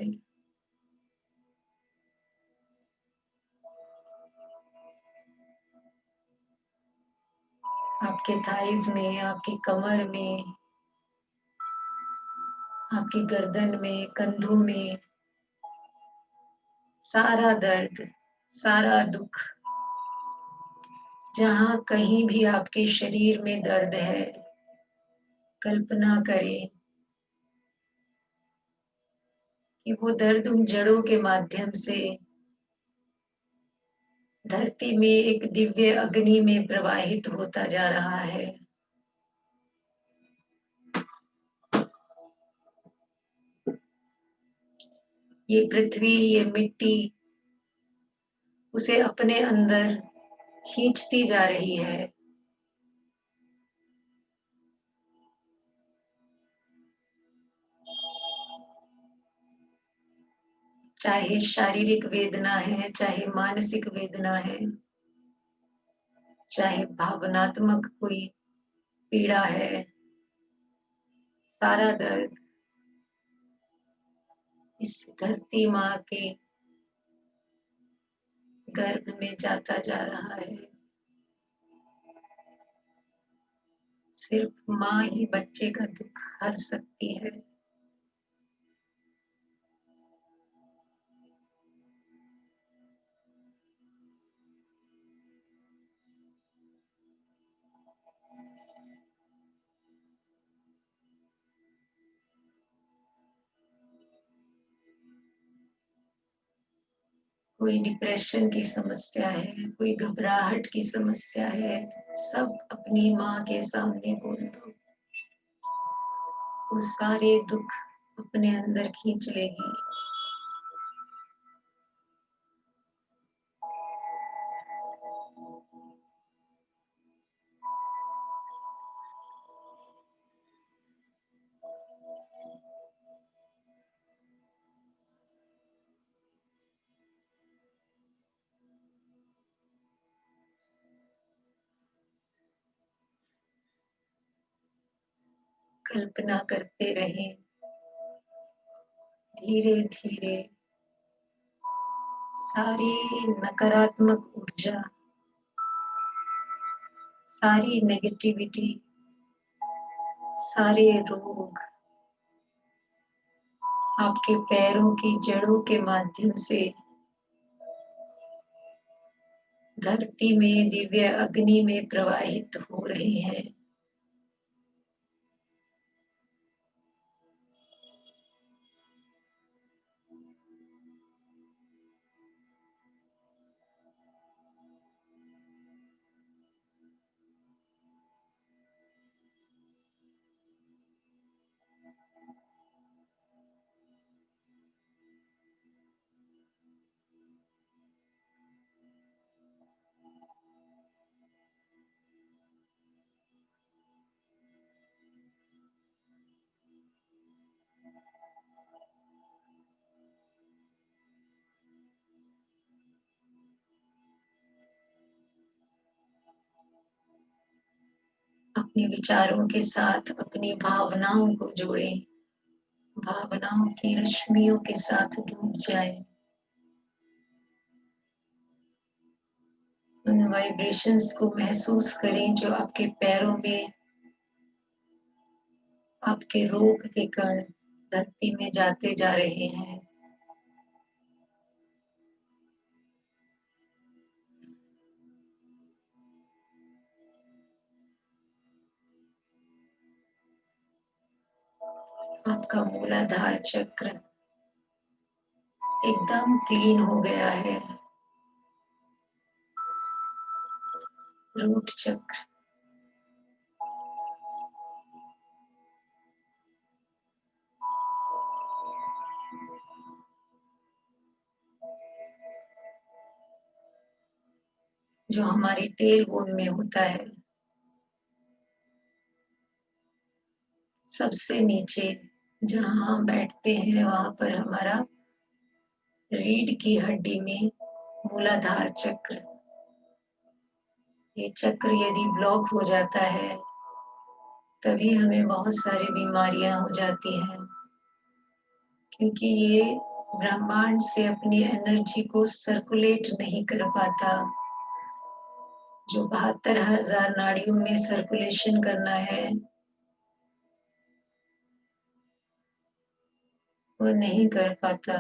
आपके थाइज में, आपकी कमर में, आपकी गर्दन में, कंधों में सारा दर्द, सारा दुख, जहाँ कहीं भी आपके शरीर में दर्द है, कल्पना करें कि वो दर्द उन जड़ों के माध्यम से धरती में एक दिव्य अग्नि में प्रवाहित होता जा रहा है। ये पृथ्वी, ये मिट्टी उसे अपने अंदर खींचती जा रही है। चाहे शारीरिक वेदना है, चाहे मानसिक वेदना है, चाहे भावनात्मक कोई पीड़ा है, सारा दर्द इस धरती माँ के गर्भ में जाता जा रहा है। सिर्फ माँ ही बच्चे का दुख हर सकती है। कोई डिप्रेशन की समस्या है, कोई घबराहट की समस्या है, सब अपनी माँ के सामने बोल दो। वो सारे दुख अपने अंदर खींच लेगी। कल्पना करते रहें, धीरे धीरे सारी नकारात्मक ऊर्जा, सारी नेगेटिविटी, सारे रोग आपके पैरों की जड़ों के माध्यम से धरती में दिव्य अग्नि में प्रवाहित हो रहे हैं। अपने विचारों के साथ अपनी भावनाओं को जोड़ें, भावनाओं की रश्मियों के साथ डूब जाएं। उन वाइब्रेशंस को महसूस करें जो आपके पैरों में आपके रोग के कण धरती में जाते जा रहे हैं। आपका मूलाधार चक्र एकदम क्लीन हो गया है। रूट चक्र जो हमारी टेल बोन में होता है, सबसे नीचे जहां हम बैठते हैं वहां पर हमारा रीढ़ की हड्डी में मूलाधार चक्र, ये चक्र यदि ब्लॉक हो जाता है तभी हमें बहुत सारी बीमारियां हो जाती हैं, क्योंकि ये ब्रह्मांड से अपनी एनर्जी को सर्कुलेट नहीं कर पाता। जो 72,000 नाड़ियों में सर्कुलेशन करना है वो नहीं कर पाता।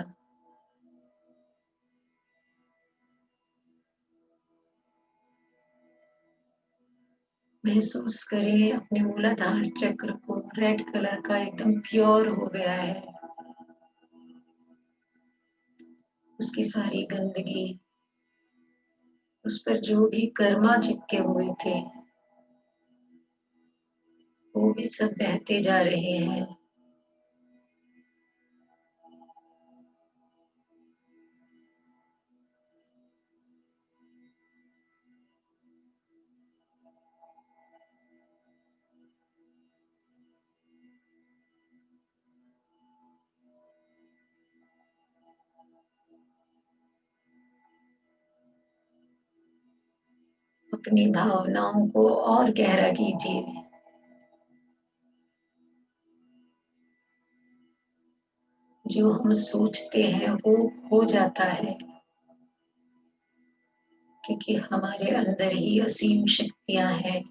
महसूस करें अपने मूलाधार चक्र को, रेड कलर का एकदम प्योर हो गया है। उसकी सारी गंदगी, उस पर जो भी कर्मा चिपके हुए थे वो भी सब बहते जा रहे हैं। अपनी भावनाओं को और गहरा कीजिए। जो हम सोचते हैं वो हो जाता है, क्योंकि हमारे अंदर ही असीम शक्तियां हैं।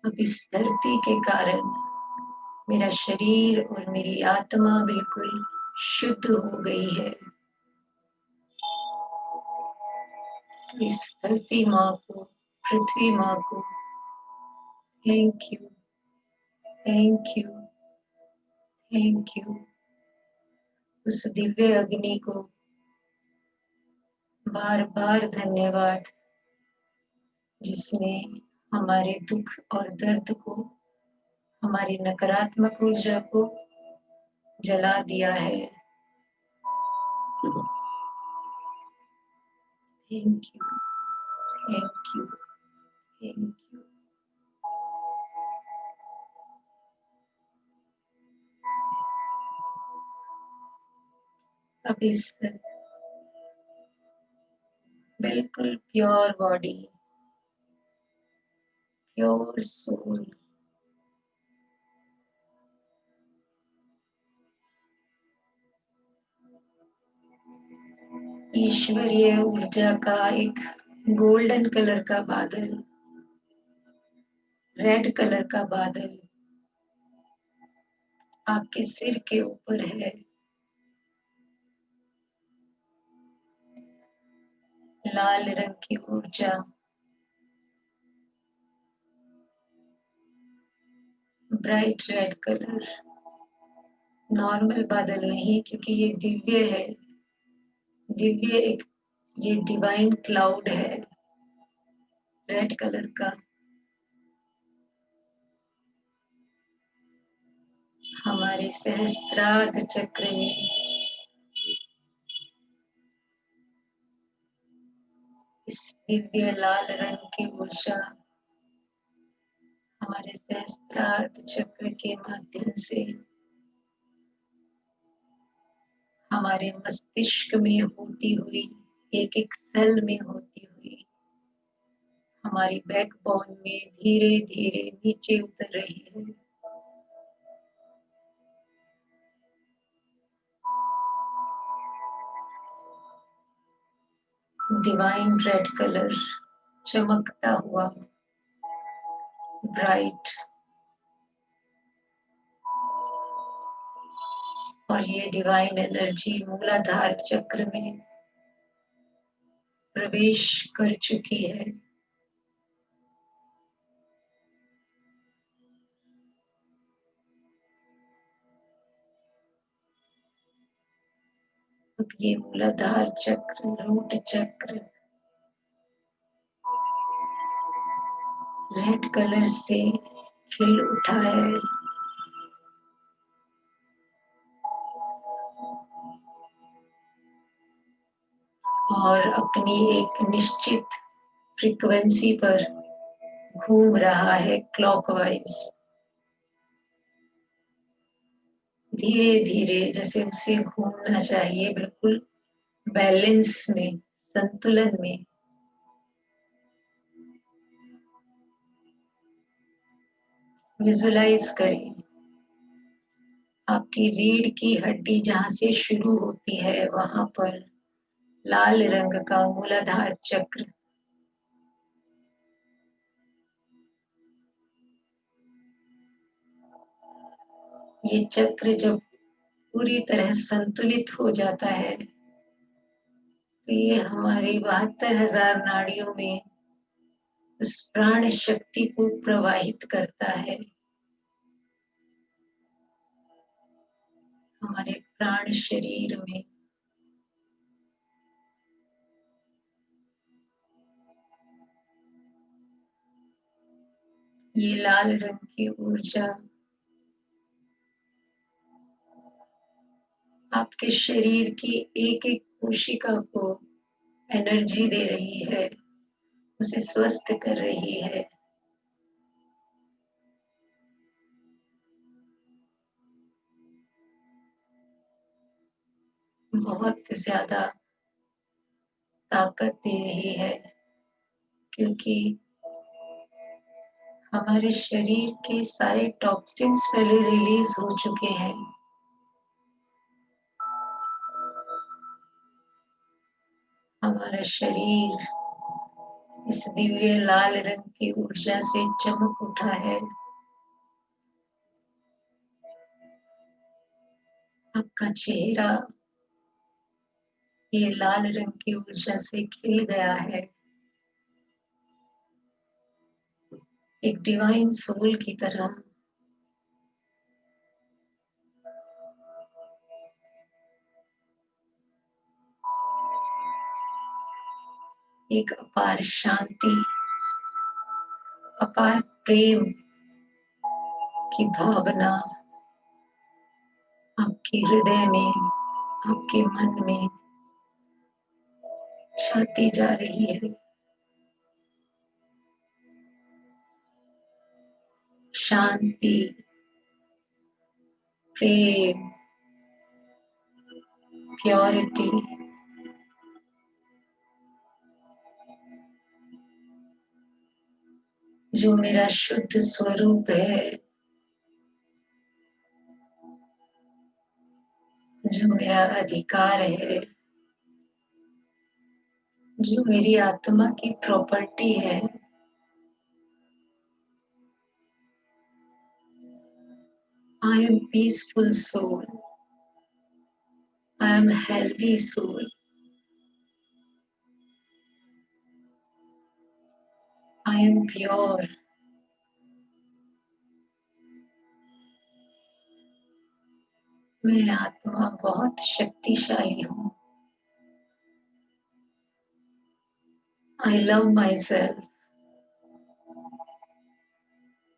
अब इस धरती के कारण मेरा शरीर और मेरी आत्मा बिल्कुल शुद्ध हो गई है। तो इस धरती माँ को, पृथ्वी माँ को thank you, thank you, thank you. उस दिव्य अग्नि को बार बार धन्यवाद, जिसने हमारे दुख और दर्द को, हमारी नकारात्मक ऊर्जा को जला दिया है। Thank you, thank you, thank you. अब इस बिल्कुल प्योर बॉडी, प्योर सोल, ईश्वरीय ऊर्जा का एक गोल्डन कलर का बादल, रेड कलर का बादल आपके सिर के ऊपर है। लाल रंग की ऊर्जा, ब्राइट रेड कलर, नॉर्मल बादल नहीं, क्योंकि ये दिव्य है। दिव्य एक ये डिवाइन क्लाउड है रेड कलर का। हमारे सहस्त्रार्ध चक्र में दिव्य लाल रंग की ऊर्जा हमारे सहस्त्रार्थ चक्र के माध्यम से हमारे मस्तिष्क में होती हुई एक एक सेल में होती हुई हमारी बैकबोन में धीरे धीरे नीचे उतर रही है। डिवाइन रेड कलर चमकता हुआ ब्राइट, और ये डिवाइन एनर्जी मूलाधार चक्र में प्रवेश कर चुकी है। अब ये मूलाधार चक्र, रूट चक्र रेड कलर से खिल उठा है। और अपनी एक निश्चित फ्रीक्वेंसी पर घूम रहा है क्लॉकवाइज, धीरे धीरे जैसे उसे घूमना चाहिए, बिल्कुल बैलेंस में, संतुलन में। विजुलाइज करें आपकी रीढ़ की हड्डी जहां से शुरू होती है वहां पर लाल रंग का मूलाधार चक्र ये चक्र जब पूरी तरह संतुलित हो जाता है तो ये हमारी 72,000 नाड़ियों में उस प्राण शक्ति को प्रवाहित करता है। हमारे प्राण शरीर में ये लाल रंग की ऊर्जा आपके शरीर की एक एक कोशिका को एनर्जी दे रही है, उसे स्वस्थ कर रही है। बहुत ज्यादा ताकत दे रही है, क्योंकि हमारे शरीर के सारे टॉक्सिन्स पहले रिलीज हो चुके हैं। हमारा शरीर इस दिव्य लाल रंग की ऊर्जा से चमक उठा है। आपका चेहरा ये लाल रंग की ऊर्जा से खिल गया है, एक डिवाइन सोल की तरह। एक अपार शांति, अपार प्रेम की भावना आपके हृदय में, आपके मन में छाती जा रही है। शांति, प्रेम, प्योरिटी, जो मेरा शुद्ध स्वरूप है, जो मेरा अधिकार है, जो मेरी आत्मा की प्रॉपर्टी है, I am peaceful soul, I am healthy soul, I am pure, मैं आत्मा बहुत शक्तिशाली हूँ। I love myself,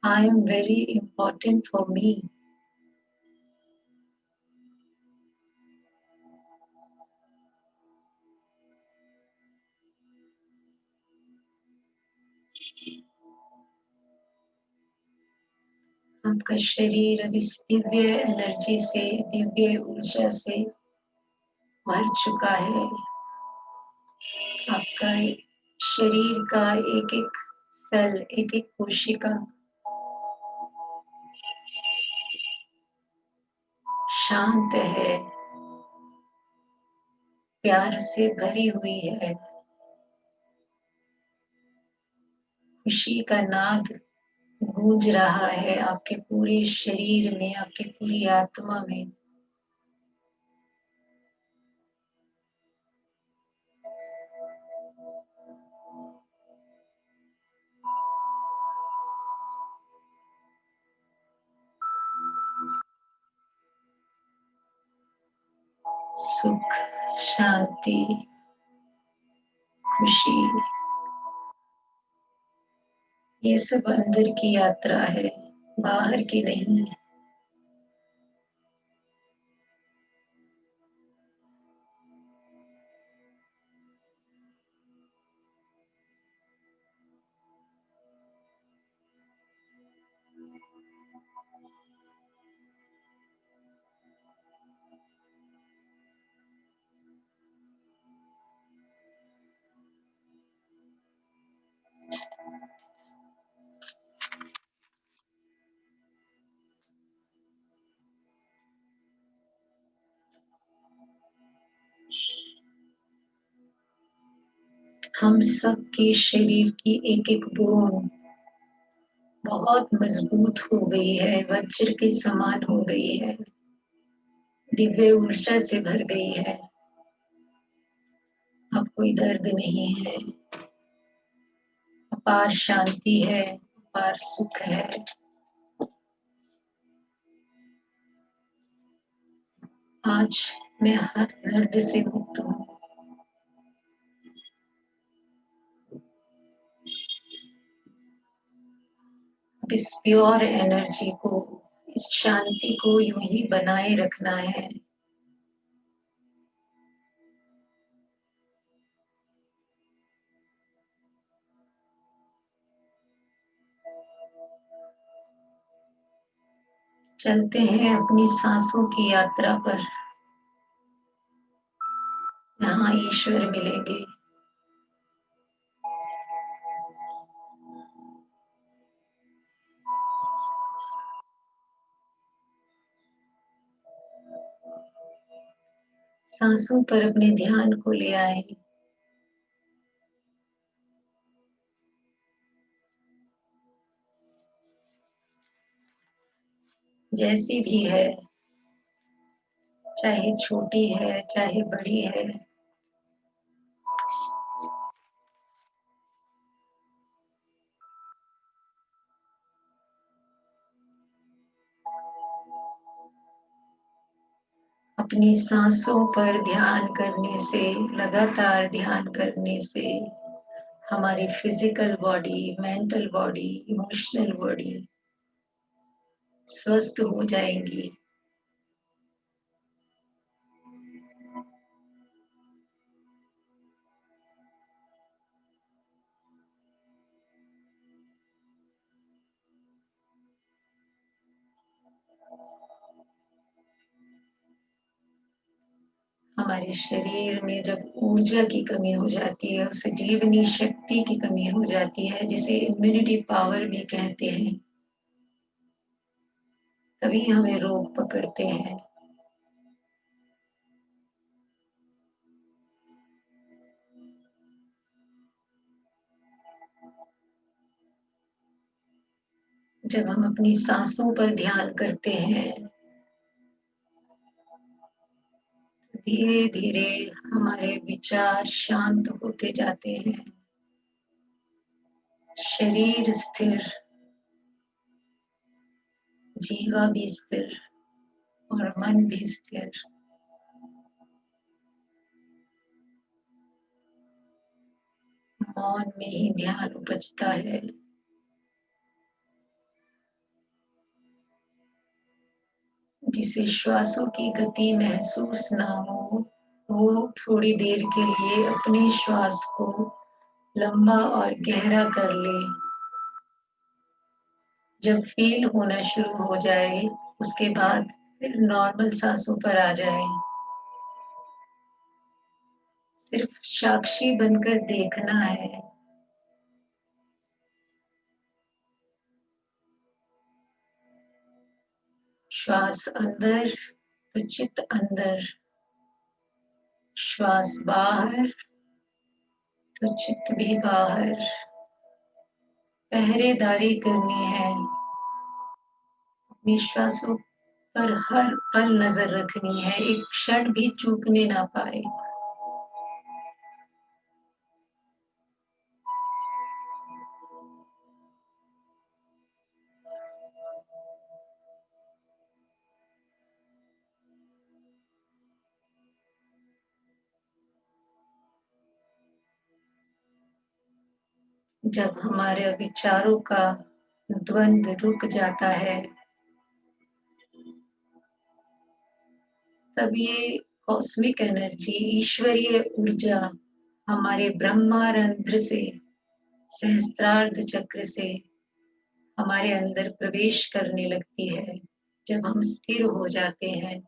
I am very important for me. आपका शरीर अब इस दिव्य एनर्जी से, दिव्य ऊर्जा से भर चुका है। आपका शरीर का एक एक सेल, एक एक कोशिका शांत है, प्यार से भरी हुई है। खुशी का नाद गूंज रहा है आपके पूरे शरीर में, आपकी पूरी आत्मा में। सुख, शांति, खुशी, ये सब अंदर की यात्रा है, बाहर की नहीं। हम सब के शरीर की एक एक बोन बहुत मजबूत हो गई है, वज्र के समान हो गई है, दिव्य ऊर्जा से भर गई है। अब कोई दर्द नहीं है, अपार शांति है, अपार सुख है। आज मैं हर दर्द से मुक्त हूँ। अब इस प्योर एनर्जी को, इस शांति को यूं ही बनाए रखना है। चलते हैं अपनी सांसों की यात्रा पर, यहाँ ईश्वर मिलेंगे। सांसों पर अपने ध्यान को ले आए। जैसी भी है, चाहे छोटी है चाहे बड़ी है, अपनी सांसों पर ध्यान करने से, लगातार ध्यान करने से हमारी physical body, mental body, emotional body स्वस्थ हो जाएंगी। हमारे शरीर में जब ऊर्जा की कमी हो जाती है, उसे जीवनी शक्ति की कमी हो जाती है, जिसे इम्यूनिटी पावर भी कहते हैं, तभी हमें रोग पकड़ते हैं। जब हम अपनी सांसों पर ध्यान करते हैं, धीरे धीरे हमारे विचार शांत होते जाते हैं, शरीर स्थिर, जीवा भी स्थिर और मन भी स्थिर। मौन में ही ध्यान उपजता है। जिसे श्वासों की गति महसूस ना हो, वो थोड़ी देर के लिए अपने श्वास को लंबा और गहरा कर ले। जब फील होना शुरू हो जाए उसके बाद फिर नॉर्मल सांसों पर आ जाए। सिर्फ साक्षी बनकर देखना है। श्वास अंदर तो चित्त अंदर, श्वास बाहर तो चित्त भी बाहर। पहरेदारी करनी है, अपनी श्वासों पर हर पल नजर रखनी है, एक क्षण भी चूकने ना पाए। जब हमारे विचारों का द्वंद रुक जाता है तब ये कॉस्मिक एनर्जी, ईश्वरीय ऊर्जा हमारे ब्रह्मारंध्र से, सहस्त्रार्ध चक्र से हमारे अंदर प्रवेश करने लगती है। जब हम स्थिर हो जाते हैं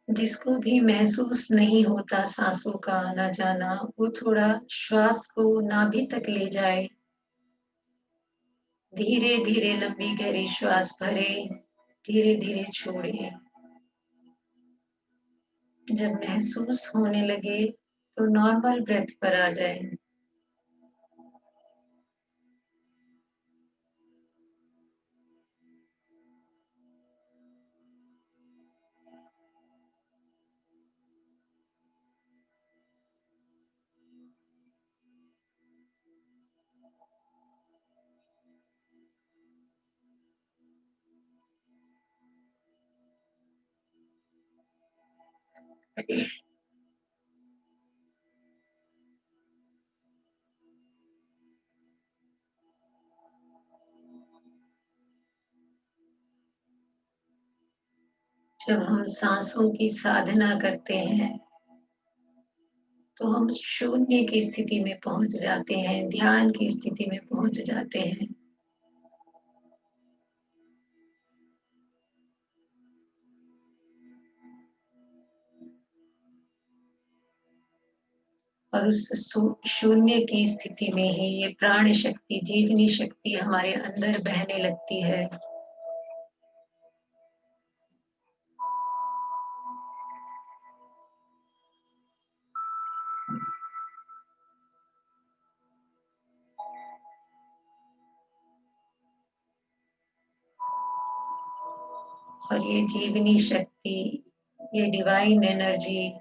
जिसको भी महसूस नहीं होता सांसों का आना जाना, वो थोड़ा श्वास को नाभि तक ले जाए। धीरे धीरे लंबी गहरी श्वास भरे, धीरे धीरे छोड़े। जब महसूस होने लगे तो नॉर्मल ब्रेथ पर आ जाए। जब हम सांसों की साधना करते हैं तो हम शून्य की स्थिति में पहुंच जाते हैं, ध्यान की स्थिति में पहुंच जाते हैं। और उस शून्य की स्थिति में ही ये प्राण शक्ति, जीवनी शक्ति हमारे अंदर बहने लगती है। और ये जीवनी शक्ति, ये डिवाइन एनर्जी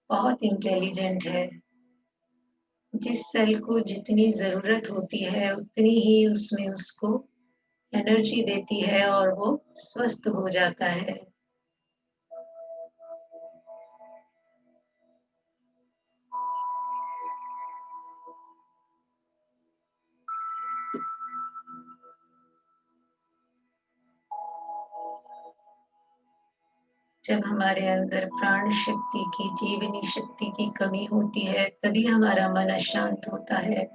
बहुत इंटेलिजेंट है। जिस सेल को जितनी जरूरत होती है उतनी ही उसमें उसको एनर्जी देती है और वो स्वस्थ हो जाता है। जब हमारे अंदर प्राण शक्ति की, जीवनी शक्ति की कमी होती है तभी हमारा मन अशांत होता है।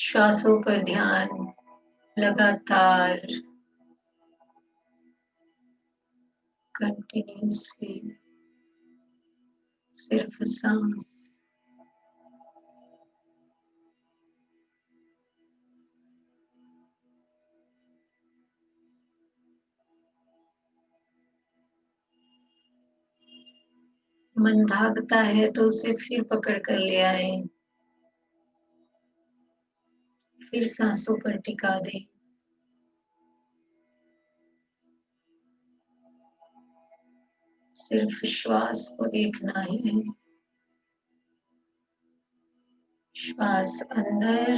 श्वासों पर ध्यान लगातार, कंटिन्यूसली, सिर्फ सांस। मन भागता है तो उसे फिर पकड़ कर ले आए, फिर सांसों पर टिका दें। सिर्फ श्वास को देखना है। श्वास अंदर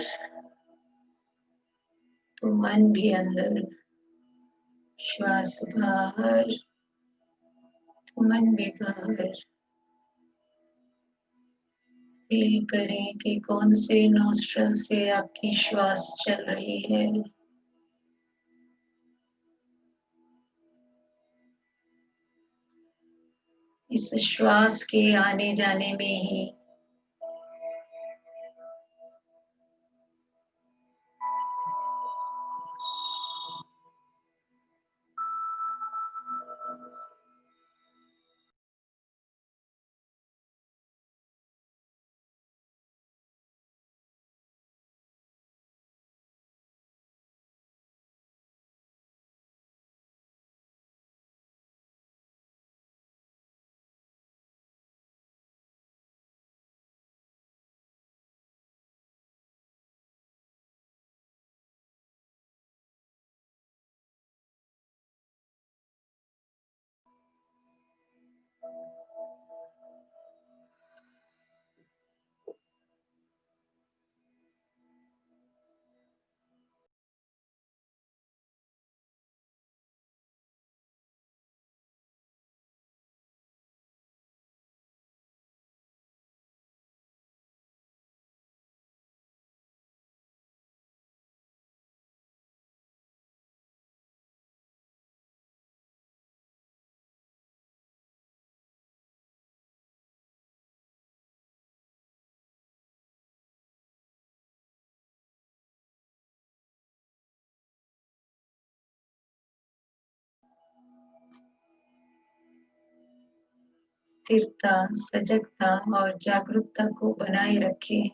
तो मन भी अंदर, श्वास बाहर तो मन भी बाहर। फील करें कि कौन से नॉस्ट्रल से आपकी श्वास चल रही है। इस श्वास के आने जाने में ही स्थिरता, सजगता और जागरूकता को बनाए रखें।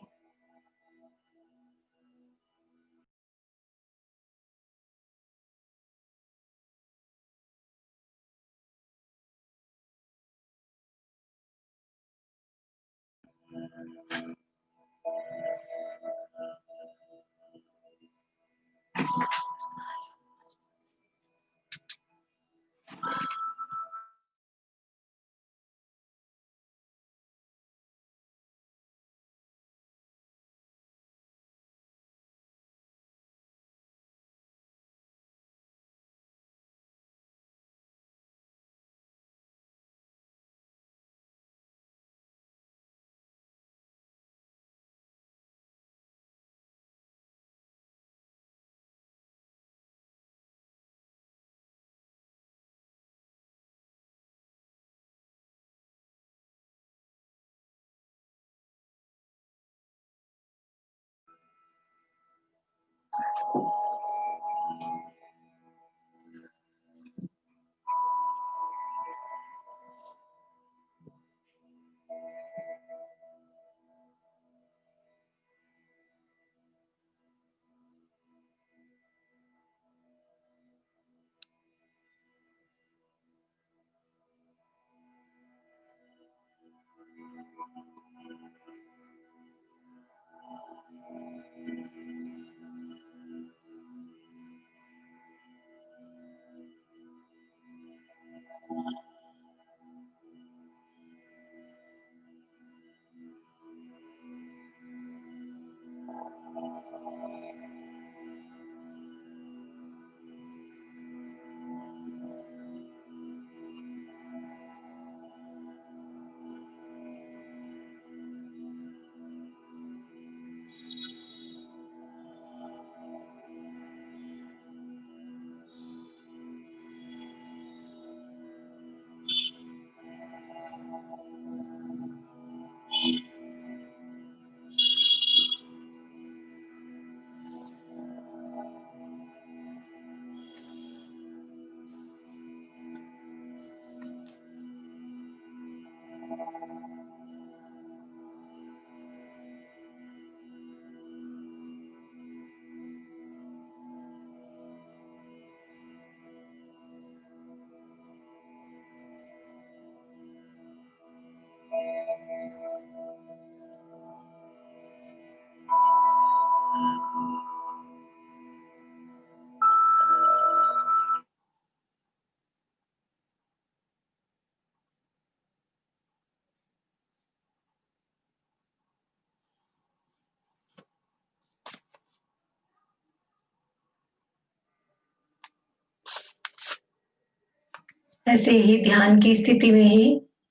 ऐसे ही ध्यान की स्थिति में ही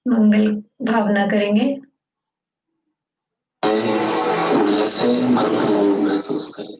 मंगल भावना करेंगे। ऐसे मन को महसूस करें।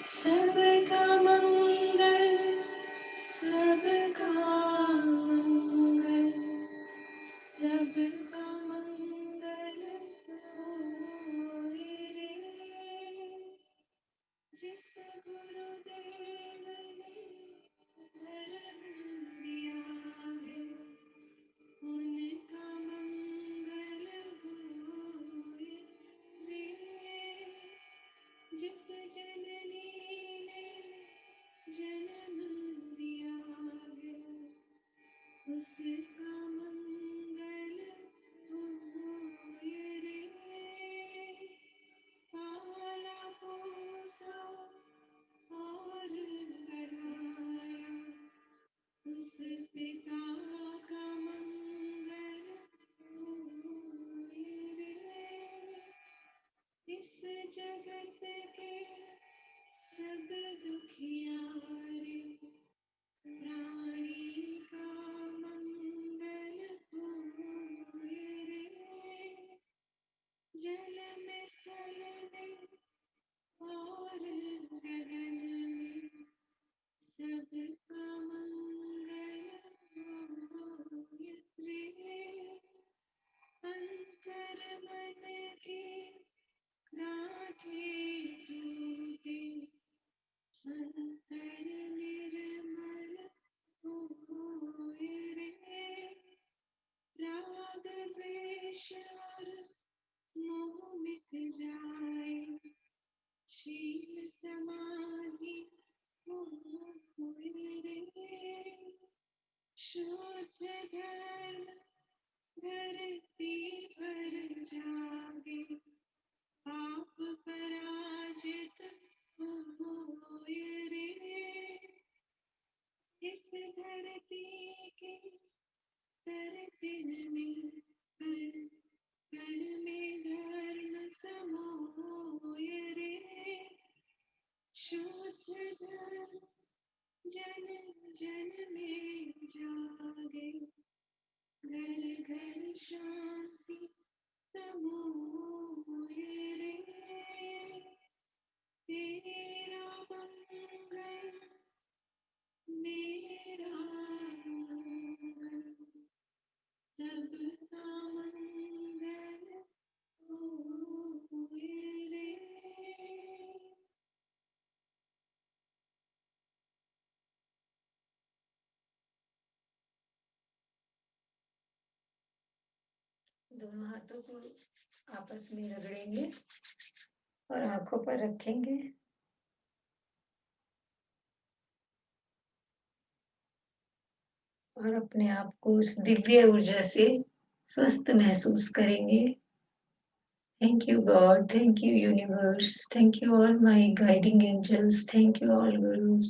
सबका मंगल, सबका मंगल, सबका मंगल होए रे। जिस गुरुदेव ने धर्म दिया है, उनका मंगल होए रे। जिस जननी ने जन्म दिया है, उसका मंगल होए रे। पाला पोसा और बढ़ाया, उस पिता का मंगल होए रे। इस जगत के सब दुखियारे प्राणी का मंगल होए रे। जल में स्थल में और गगन में सबका मंगल होए रे। अंतर मन की गाँठें टूटे, अंतर निर्मल होए रे। राग द्वेष और मोह मिट जाए, शील समाधि होए रे। शुद्ध धर्म धरती पर जागे, पाप पराजित होए रे। इस धरती के धड़कन में कण कण में धर्म समोय रे शुद्ध धर्म जन जन में जागे घर घर शांति समोय रे तेरा मंगल मेरा मंगल सबका मंगल होए रे। दोनों हाथों को आपस में रगड़ेंगे और आंखों पर रखेंगे। और अपने आप को उस दिव्य ऊर्जा से स्वस्थ महसूस करेंगे। Thank you God, thank you universe, thank you all my guiding angels, thank you all gurus,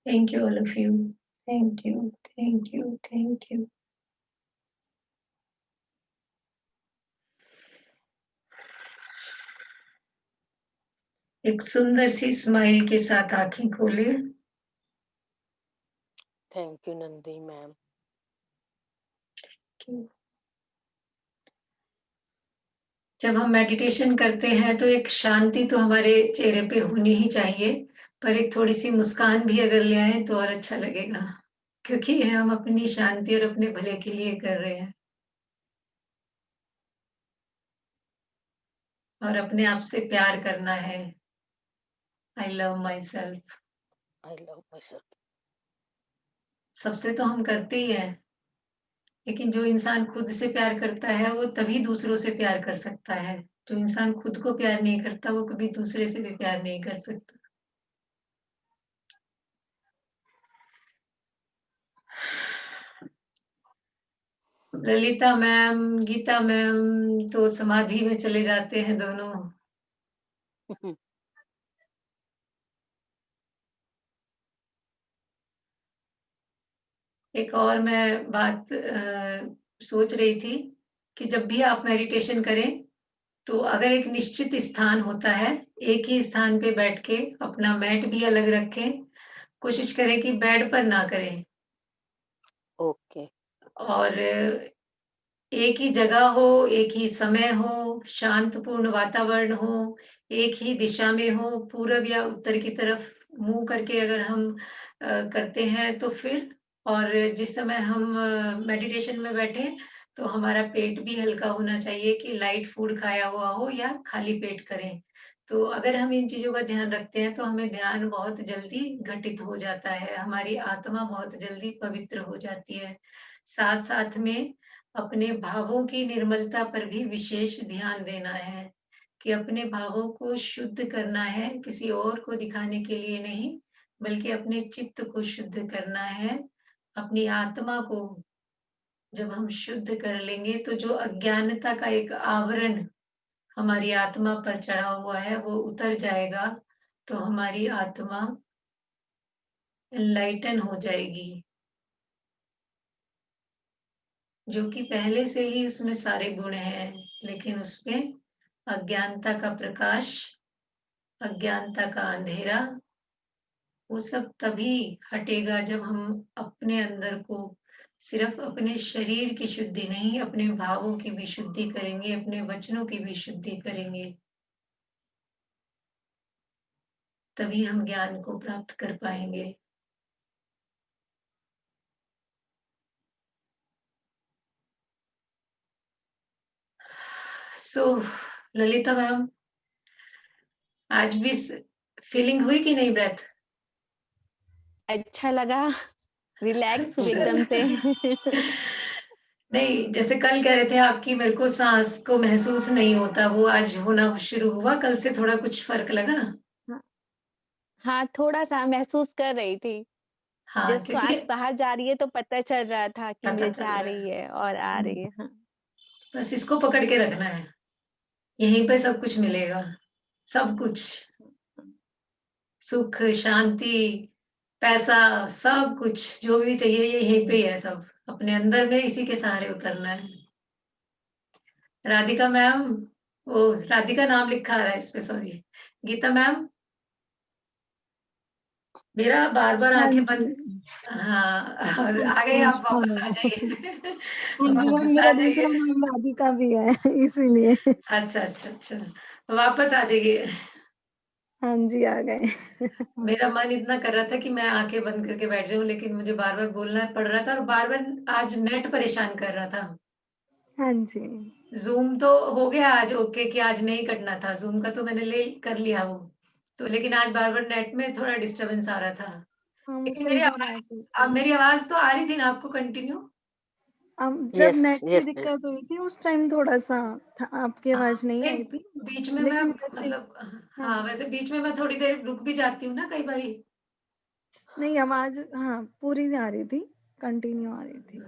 thank you all of you, thank you, thank you, thank you. एक सुंदर सी स्माइल के साथ आंखें खोले। Thank you Nandi ma'am. जब हम meditation करते हैं तो एक शांति तो हमारे चेहरे पे होनी ही चाहिए, पर एक थोड़ी सी मुस्कान भी अगर ले आए तो और अच्छा लगेगा, क्योंकि हम अपनी शांति और अपने भले के लिए कर रहे हैं। और अपने आप से प्यार करना है। I love my self. I love my self. सबसे तो हम करते ही हैं, लेकिन जो इंसान खुद से प्यार करता है वो तभी दूसरों से प्यार कर सकता है। जो इंसान खुद को प्यार नहीं करता वो कभी दूसरे से भी प्यार नहीं कर सकता। ललिता मैम, गीता मैम तो समाधि में चले जाते हैं दोनों। एक और मैं बात सोच रही थी कि जब भी आप मेडिटेशन करें तो अगर एक निश्चित स्थान होता है, एक ही स्थान पे बैठ के अपना मैट भी अलग रखें। कोशिश करें कि बेड पर ना करें। ओके। और एक ही जगह हो, एक ही समय हो, शांतपूर्ण वातावरण हो, एक ही दिशा में हो, पूरब या उत्तर की तरफ मुंह करके अगर हम करते हैं तो फिर, और जिस समय हम मेडिटेशन में बैठे तो हमारा पेट भी हल्का होना चाहिए कि लाइट फूड खाया हुआ हो या खाली पेट करें। तो अगर हम इन चीजों का ध्यान रखते हैं तो हमें ध्यान बहुत जल्दी घटित हो जाता है, हमारी आत्मा बहुत जल्दी पवित्र हो जाती है। साथ साथ में अपने भावों की निर्मलता पर भी विशेष ध्यान देना है कि अपने भावों को शुद्ध करना है, किसी और को दिखाने के लिए नहीं, बल्कि अपने चित्त को शुद्ध करना है। अपनी आत्मा को जब हम शुद्ध कर लेंगे तो जो अज्ञानता का एक आवरण हमारी आत्मा पर चढ़ा हुआ है वो उतर जाएगा, तो हमारी आत्मा एनलाइटन हो जाएगी, जो कि पहले से ही उसमें सारे गुण हैं, लेकिन उसमें अज्ञानता का प्रकाश, अज्ञानता का अंधेरा, वो सब तभी हटेगा जब हम अपने अंदर को सिर्फ अपने शरीर की शुद्धि नहीं, अपने भावों की भी शुद्धि करेंगे, अपने वचनों की भी शुद्धि करेंगे। तभी हम ज्ञान को प्राप्त कर पाएंगे। सो ललिता मैम, आज भी फीलिंग हुई कि नहीं ब्रेथ? अच्छा लगा, रिलैक्स हुई एकदम से। नहीं, जैसे कल कह रहे थे आपकी मेरे को सांस को महसूस नहीं होता, वो आज होना शुरू हुआ। कल से थोड़ा कुछ फर्क लगा? हाँ, थोड़ा सा महसूस कर रही थी। हाँ, जब क्योंकि श्वास बाहर जा रही है तो पता चल रहा था कि पता ये चल जा रहा है। रही है और आ रही है। हाँ। बस इसको पकड़ के रखना है, यहीं पे सब कुछ मिलेगा, सब कुछ, सुख, शांति, पैसा, सब कुछ जो भी चाहिए ये यहीं पे ही है, सब अपने अंदर में इसी के सहारे उतरना है। राधिका मैम, ओ राधिका नाम लिखा आ रहा है इस पे, सॉरी। गीता मैम, मेरा बार बार हाँ आंखें जी। बंद। हाँ, आ गए आप, नमस्कार वापस आ मैम। जाइए। हाँ जी मैम, वापस आ मेरा जाइए। दूसरा नाम राधिका भी है इसीलिए। अच्छा अच्छा अच्छा, वापस आ जाइए। हाँ जी, आ गए। मेरा मन इतना कर रहा था कि मैं आंखें बंद करके बैठ जाऊं, लेकिन मुझे बार बार बोलना पड़ रहा था और बार बार आज नेट परेशान कर रहा था। हाँ जी। जूम तो हो गया आज ओके कि आज नहीं कटना था, जूम का तो मैंने ले कर लिया वो तो, लेकिन आज बार बार नेट में थोड़ा डिस्टरबेंस आ रहा था। हाँ, वो लेकिन कई बार आ जाता अब है। मेरी आवाज तो आ रही थी ना आपको कंटिन्यू? अब जब यस नेट की यस यस। दिक्कत हुई थी उस टाइम थोड़ा सा था, आपकी हाँ, आवाज नहीं आई नहीं, थी। बीच में मैं लेकिन वैसे मतलब, हाँ, हाँ वैसे बीच में मैं थोड़ी देर रुक भी जाती हूँ ना कई बारी। नहीं आवाज हाँ पूरी आ रही थी, कंटिन्यू आ रही थी।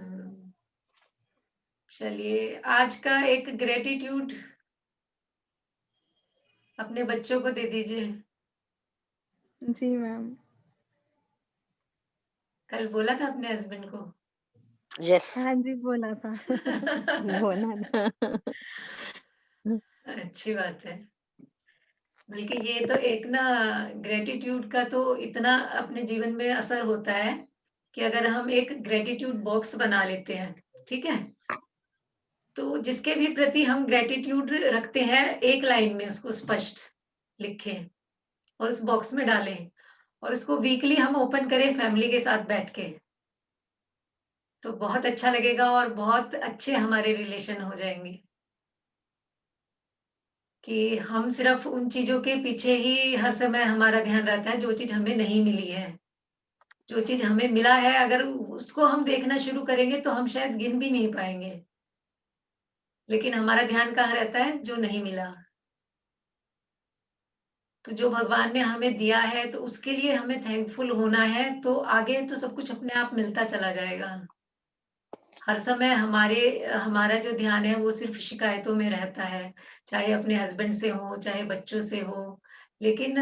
चलिए, आज का एक ग्रेटिट्यूड अपने बच्चों को दे दीजिए। जी मैम। कल बोला था अपने हस्बैंड को। यस। हाँ जी, बोला था। बोला ना। अच्छी बात है। बल्कि ये तो एक ना, ग्रेटिट्यूड का तो इतना अपने जीवन में असर होता है कि अगर हम एक ग्रेटिट्यूड बॉक्स बना लेते हैं, ठीक है, तो जिसके भी प्रति हम ग्रेटिट्यूड रखते हैं एक लाइन में उसको स्पष्ट लिखें और उस बॉक्स में डालें और उसको वीकली हम ओपन करें फैमिली के साथ बैठ के, तो बहुत अच्छा लगेगा और बहुत अच्छे हमारे रिलेशन हो जाएंगे। कि हम सिर्फ उन चीजों के पीछे ही हर समय हमारा ध्यान रहता है जो चीज हमें नहीं मिली है। जो चीज हमें मिला है अगर उसको हम देखना शुरू करेंगे तो हम शायद गिन भी नहीं पाएंगे, लेकिन हमारा ध्यान कहाँ रहता है? जो नहीं मिला। तो जो भगवान ने हमें दिया है तो उसके लिए हमें थैंकफुल होना है, तो आगे तो सब कुछ अपने आप मिलता चला जाएगा। हर समय हमारा जो ध्यान है वो सिर्फ शिकायतों में रहता है, चाहे अपने हस्बैंड से हो चाहे बच्चों से हो। लेकिन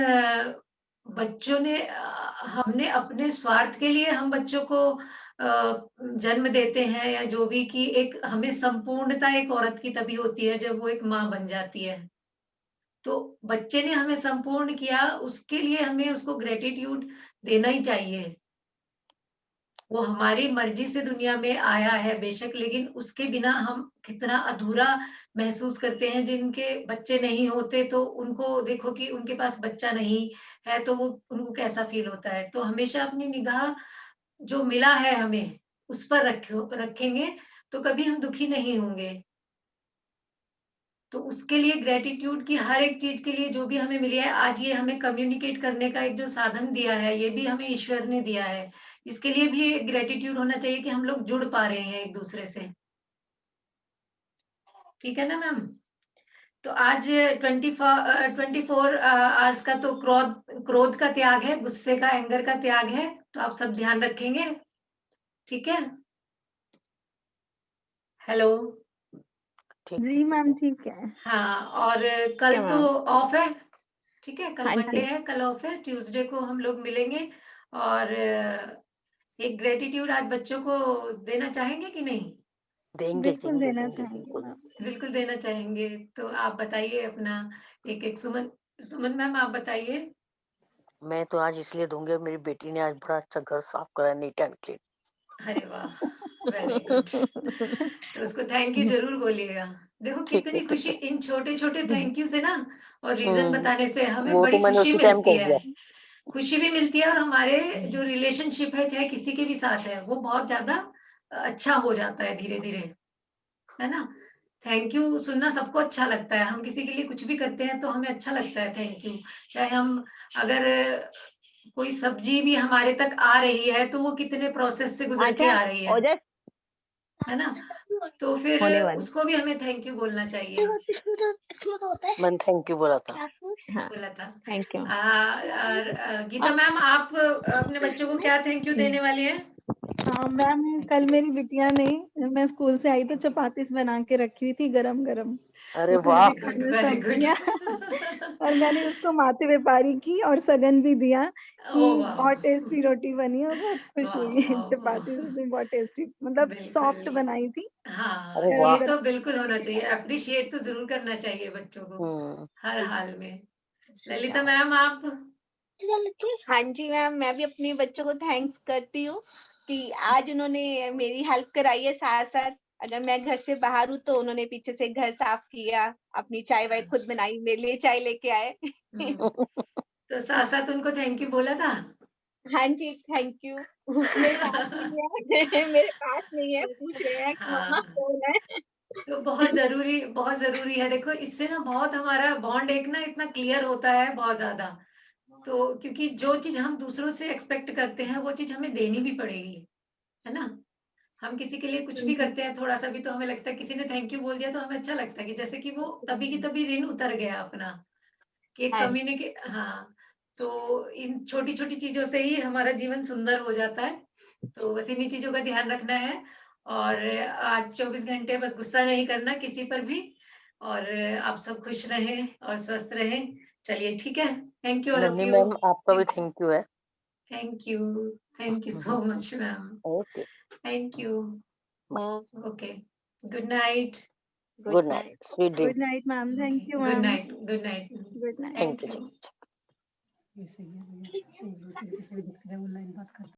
बच्चों ने हमने अपने स्वार्थ के लिए हम बच्चों को जन्म देते हैं या जो भी, कि एक हमें संपूर्णता एक औरत की तभी होती है जब वो एक माँ बन जाती है। तो बच्चे ने हमें संपूर्ण किया, उसके लिए हमें उसको ग्रेटिट्यूड देना ही चाहिए। वो हमारी मर्जी से दुनिया में आया है बेशक, लेकिन उसके बिना हम कितना अधूरा महसूस करते हैं। जिनके बच्चे नहीं होते तो उनको देखो कि उनके पास बच्चा नहीं है तो वो उनको कैसा फील होता है। तो हमेशा अपनी निगाह जो मिला है हमें उस पर रखेंगे तो कभी हम दुखी नहीं होंगे। तो उसके लिए ग्रेटिट्यूड की हर एक चीज के लिए जो भी हमें मिली है, आज ये हमें कम्युनिकेट करने का एक जो साधन दिया है ये भी हमें ईश्वर ने दिया है। इसके लिए भी ग्रेटिट्यूड होना चाहिए कि हम लोग जुड़ पा रहे हैं एक दूसरे से। ठीक है ना मैम? तो आज 24 आवर्स का तो क्रोध का त्याग है, गुस्से का, एंगर का त्याग है। तो आप सब ध्यान रखेंगे, ठीक है? हेलो। ठीक जी मैम, ठीक है। हाँ, और क्या कल तो मैम? ऑफ है, ठीक है, कल हाँ मंडे जी। है, कल ऑफ है, ट्यूसडे को हम लोग मिलेंगे। और एक ग्रेटिट्यूड आज बच्चों को देना चाहेंगे कि नहीं? देंगे बिल्कुल देंगे देना देंगे चाहेंगे बिल्कुल। मैम। बिल्कुल देना चाहेंगे। तो आप बताइए अपना एक एक। सुमन, सुमन मैम आप बताइए। मैं तो आज इसलिए दूंगी, मेरी बेटी ने आज बड़ा अच्छा घर साफ करा, नीट एंड क्लीन। अरे वाह, वेरी गुड। तो उसको थैंक यू जरूर बोलिएगा। देखो ठीक है कितनी ठीक खुशी है। इन छोटे छोटे थैंक यू से ना, और रीजन हम्म। बताने से हमें वो तो बड़ी मैंने खुशी उसी टाइम मिलती कह है। दिया। खुशी भी मिलती है और हमारे जो रिलेशनशिप है चाहे किसी के भी साथ है वो बहुत ज्यादा अच्छा हो जाता है धीरे धीरे, है ना? थैंक यू सुनना सबको अच्छा लगता है। हम किसी के लिए कुछ भी करते हैं तो हमें अच्छा लगता है थैंक यू। चाहे हम अगर कोई सब्जी भी हमारे तक आ रही है तो वो कितने प्रोसेस से गुजर के अच्छा, आ रही ओजस है ना? तो फिर होने वाला। उसको भी हमें थैंक यू बोलना चाहिए। मैंने थैंक यू बोला था। हाँ, बोला था। Thank you. और गीता मैम आप अपने बच्चों को क्या थैंक यू देने वाली हैं? हाँ मैम, कल मेरी बिटिया ने, मैं स्कूल से आई तो चपातीस बना के रखी हुई थी गरम गरम, अरे उसने वाह, देखा मैं वेरी सब गुड। दिया और मैंने उसको माते व्यापारी की और सगन भी दिया कि ओह वाह, बहुत टेस्टी रोटी बनी है, और बहुत खुश वाह हुई। वाह चपाती वाह, उसने बहुत टेस्टी, मतलब सॉफ्ट बिल्कुल। बनाई थी, हाँ, अरे गरम वाह। ये गरम। तो बिल्कुल होना चाहिए, अप्रिशिएट तो जरूर करना चाहिए बच्चों को हम्म। हर हाल में। ललिता मैम आप? हाँ जी मैम, मैं भी अपने बच्चों को थैंक्स करती हूँ कि आज उन्होंने मेरी हेल्प कराई है। साथ साथ अगर मैं घर से बाहर हूँ तो उन्होंने पीछे से घर साफ किया, अपनी चाय वाय खुद बनाई, मेरे लिए चाय लेके आए। तो साथ साथ उनको थैंक यू बोला था? हाँ जी, थैंक यू। मेरे पास नहीं है मेरे पास नहीं है, पूछ रहे हैं कि मम्मा हाँ, कौन है। तो बहुत जरूरी है। देखो इससे ना बहुत हमारा बॉन्ड एक ना इतना क्लियर होता है, बहुत ज्यादा। तो क्योंकि जो चीज हम दूसरों से एक्सपेक्ट करते हैं वो चीज हमें देनी भी पड़ेगी, है ना? हम किसी के लिए कुछ भी करते हैं थोड़ा सा भी, तो हमें लगता है किसी ने थैंक यू बोल दिया तो हमें अच्छा लगता है कि जैसे कि वो तभी की तभी ऋण उतर गया अपना, कि हाँ जी, कम्युनिके हाँ, तो इन छोटी-छोटी चीज़ों से ही हमारा जीवन सुंदर हो जाता है। तो बस इन्हीं चीज़ों का ध्यान रखना है और आज 24 घंटे बस गुस्सा नहीं करना किसी पर भी, और आप सब खुश रहें और स्वस्थ रहें। चलिए ठीक है। थैंक यू ऑल ऑफ नन्ही यू। मैम, आपका भी थैंक यू है। Thank you. Thank you so much ma'am. Okay, thank you. Ma'am, okay. Good night. Good good night, night. Sweet dream. Good night ma'am, thank you good ma'am, night. Good night. Good night. Thank thank you you. So much. ये सही है भैया, एक दो तीन के साथ दिख रहा है ऑनलाइन बात कर